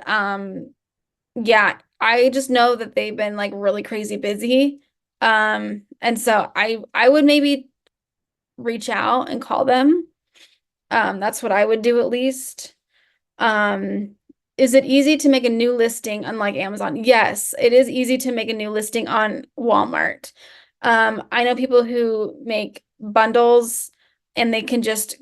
Yeah, I just know that they've been like really crazy busy. And so I would maybe reach out and call them. That's what I would do at least. Is it easy to make a new listing unlike Amazon? Yes, it is easy to make a new listing on Walmart. I know people who make bundles and they can just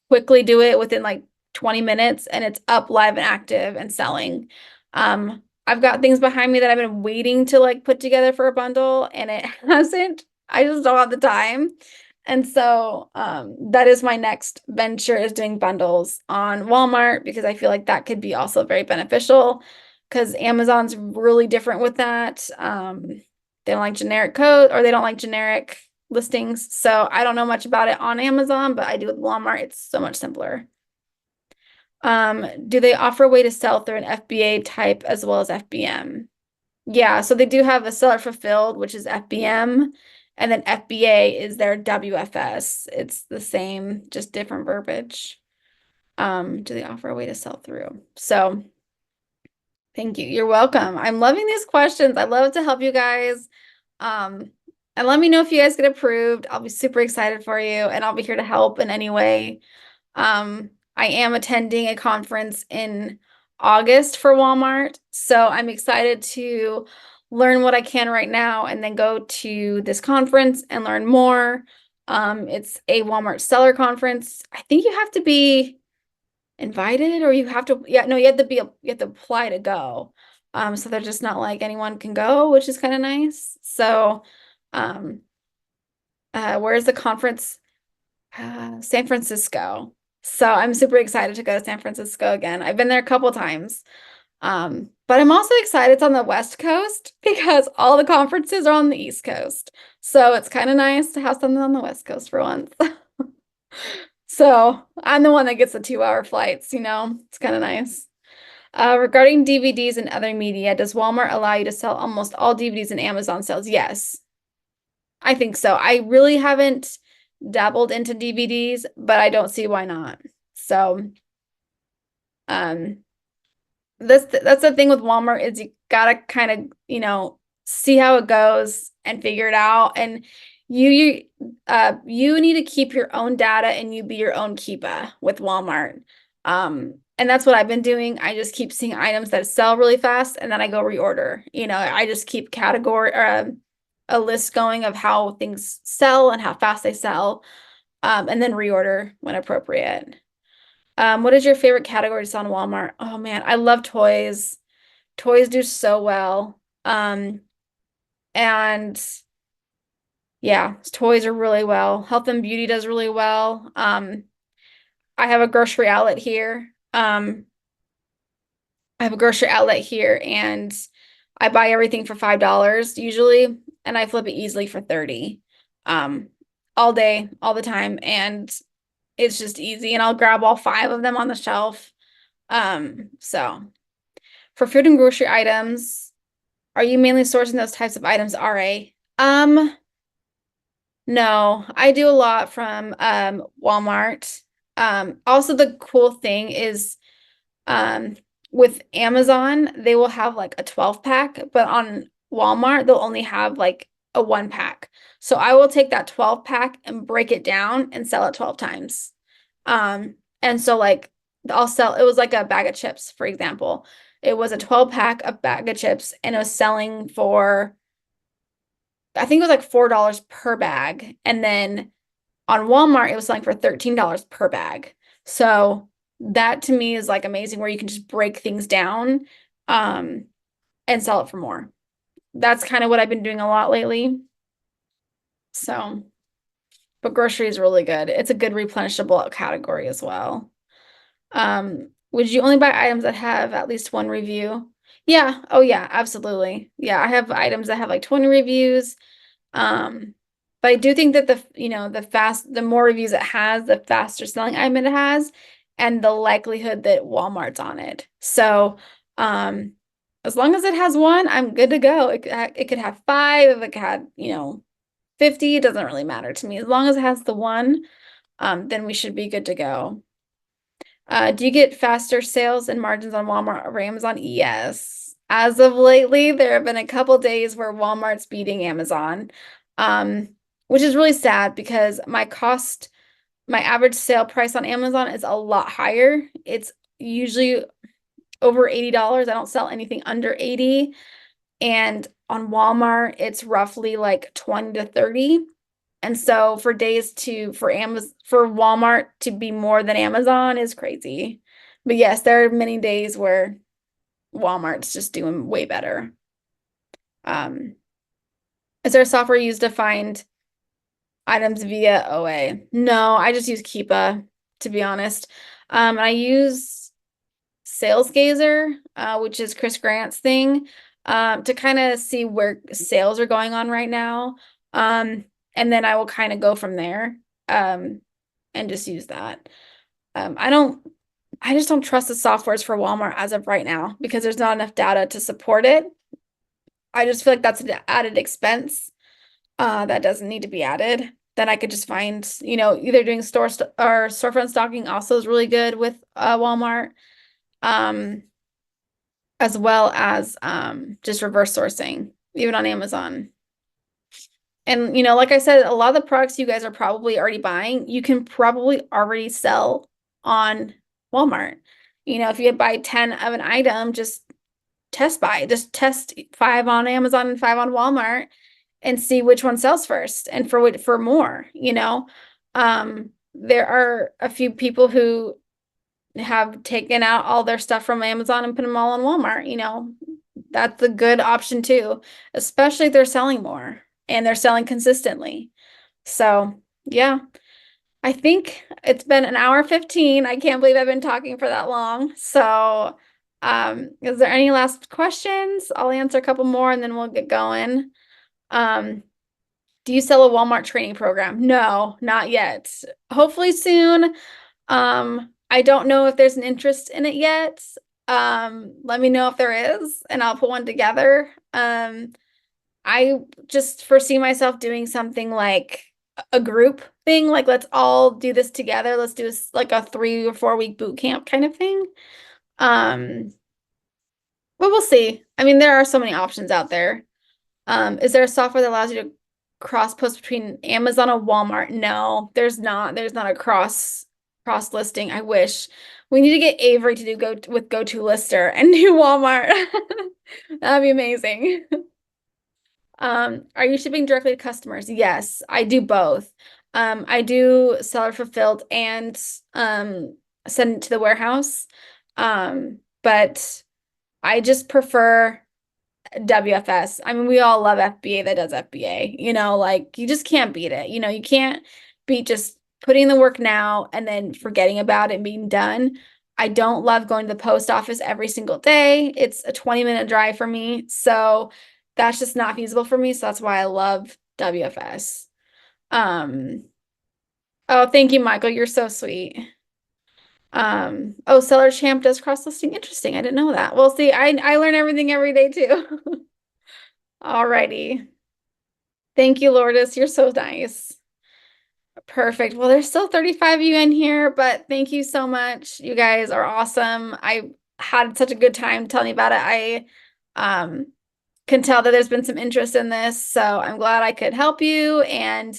quickly do it within like 20 minutes and it's up live and active and selling. I've got things behind me that I've been waiting to like put together for a bundle and it hasn't. I just don't have the time. And so that is my next venture, is doing bundles on Walmart, because I feel like that could be also very beneficial, because Amazon's really different with that. They don't like generic code, or they don't like generic listings. So I don't know much about it on Amazon, but I do with Walmart. It's so much simpler. Do they offer a way to sell through an FBA type as well as FBM? Yeah, so they do have a seller fulfilled, which is FBM, and then FBA is their WFS. It's the same, just different verbiage. Do they offer a way to sell through? So thank you. You're welcome. I'm loving these questions. I love to help you guys. And let me know if you guys get approved. I'll be super excited for you, and I'll be here to help in any way. I am attending a conference in August for Walmart, so I'm excited to learn what I can right now and then go to this conference and learn more. It's a Walmart seller conference. I think you have to be invited, or you have to, yeah, no, you have to apply to go. So they're just not like anyone can go, which is kind of nice. So, um, where's the conference? San Francisco. So I'm super excited to go to San Francisco again. I've been there a couple times. But I'm also excited it's on the West Coast because all the conferences are on the East Coast. So it's kind of nice to have something on the West Coast for once. So I'm the one that gets the 2-hour flights, it's kind of nice. Regarding DVDs and other media, does Walmart allow you to sell almost all DVDs in Amazon sales? Yes, I think so. I really haven't dabbled into DVDs, but I don't see why not. So, um, that's the thing with Walmart is you gotta kind of, see how it goes and figure it out. And you need to keep your own data and you be your own keeper with Walmart. And that's what I've been doing. I just keep seeing items that sell really fast and then I go reorder. I just keep category a list going of how things sell and how fast they sell, and then reorder when appropriate. What is your favorite category to sell in Walmart? Oh man, I love toys. Toys do so well. And yeah, toys are really well. Health and beauty does really well. I have a grocery outlet here. I have a grocery outlet here and I buy everything for $5 usually, and I flip it easily for 30. Um, all day, all the time. And it's just easy. And I'll grab all 5 of them on the shelf. So for food and grocery items, are you mainly sourcing those types of items, RA? No, I do a lot from Walmart. Also the cool thing is with Amazon, they will have like a 12 pack, but on Walmart, they'll only have like a 1 pack. So I will take that 12 pack and break it down and sell it 12 times. And so like I'll sell, it was like a bag of chips, for example. It was a 12 pack of bag of chips and it was selling for, I think it was like $4 per bag. And then on Walmart, it was selling for $13 per bag. So that to me is like amazing where you can just break things down and sell it for more. That's kind of what I've been doing a lot lately. So, but grocery is really good. It's a good replenishable category as well. Would you only buy items that have at least 1 review? Yeah. Oh yeah, absolutely. Yeah, I have items that have like 20 reviews. But I do think that the more reviews it has, the faster selling item it has, and the likelihood that Walmart's on it. So, as long as it has 1, I'm good to go. It could have 5, if it had, 50, it doesn't really matter to me. As long as it has the 1, then we should be good to go. Do you get faster sales and margins on Walmart or Amazon? Yes. As of lately, there have been a couple days where Walmart's beating Amazon, which is really sad because my average sale price on Amazon is a lot higher. It's usually over $80. I don't sell anything under 80. And on Walmart, it's roughly like 20 to 30. And so for Walmart to be more than Amazon is crazy. But yes, there are many days where Walmart's just doing way better. Is there software used to find items via OA? No, I just use Keepa, to be honest. I use SalesGazer, which is Chris Grant's thing, to kind of see where sales are going on right now. And then I will kind of go from there, and just use that. I just don't trust the softwares for Walmart as of right now because there's not enough data to support it. I just feel like that's an added expense that doesn't need to be added. Then I could just find, either doing or storefront stocking also is really good with Walmart, as well as just reverse sourcing, even on Amazon. And, like I said, a lot of the products you guys are probably already buying, you can probably already sell on Walmart. If you buy 10 of an item, just just test 5 on Amazon and 5 on Walmart and see which one sells first and for more. There are a few people who have taken out all their stuff from Amazon and put them all on Walmart. That's a good option too, especially if they're selling more and they're selling consistently. So, yeah, I think it's been an hour 15. I can't believe I've been talking for that long. So, is there any last questions? I'll answer a couple more and then we'll get going. Do you sell a Walmart training program? No, not yet. Hopefully soon. I don't know if there's an interest in it yet. Let me know if there is, and I'll put one together. I just foresee myself doing something like a group thing, like let's all do this together. Let's do like a 3 or 4 week boot camp kind of thing. But we'll see. I mean, there are so many options out there. Is there a software that allows you to cross post between Amazon and Walmart? No, there's not. There's not a cross listing. I wish. We need to get Avery to do GoToLister and do Walmart. That'd be amazing. Are you shipping directly to customers? Yes, I do both. I do seller fulfilled and send it to the warehouse. But I just prefer WFS. I mean, we all love FBA that does FBA. Like you just can't beat it. You can't beat just putting the work now and then forgetting about it and being done. I don't love going to the post office every single day. It's a 20-minute drive for me. So that's just not feasible for me. So that's why I love WFS. Oh, thank you, Michael. You're so sweet. Oh, Seller Champ does cross-listing. Interesting. I didn't know that. Well, see, I learn everything every day too. Alrighty. Thank you, Lourdes. You're so nice. Perfect. Well, there's still 35 of you in here, but thank you so much. You guys are awesome. I had such a good time telling you about it. I can tell that there's been some interest in this, so I'm glad I could help you. And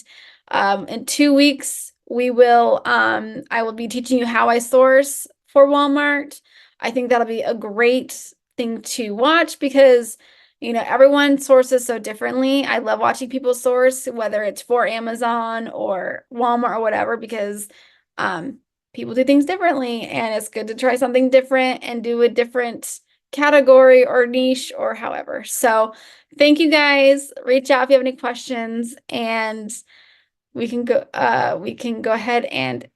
in 2 weeks, I will be teaching you how I source for Walmart. I think that'll be a great thing to watch because everyone sources so differently. I love watching people source, whether it's for Amazon or Walmart or whatever, because people do things differently, and it's good to try something different and do a different category or niche or however. So thank you guys. Reach out if you have any questions, and we can go ahead and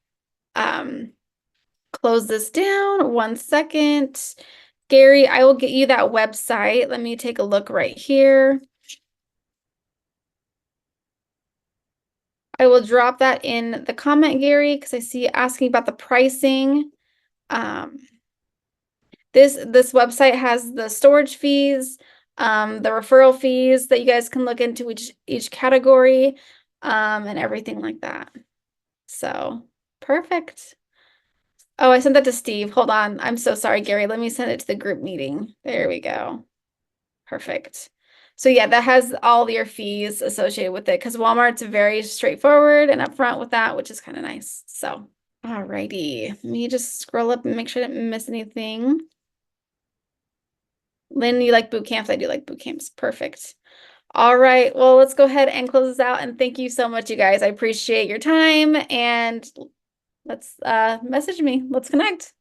close this down. 1 second. Gary, I will get you that website. Let me take a look right here. I will drop that in the comment, Gary, because I see you asking about the pricing. This website has the storage fees, the referral fees that you guys can look into each category, and everything like that. So perfect. Oh, I sent that to Steve. Hold on. I'm so sorry, Gary. Let me send it to the group meeting. There we go. Perfect. So yeah, that has all your fees associated with it because Walmart's very straightforward and upfront with that, which is kind of nice. So, alrighty. Let me just scroll up and make sure I didn't miss anything. Lynn, you like boot camps? I do like boot camps. Perfect. All right. Well, let's go ahead and close this out. And thank you so much, you guys. I appreciate your time. And let's message me. Let's connect.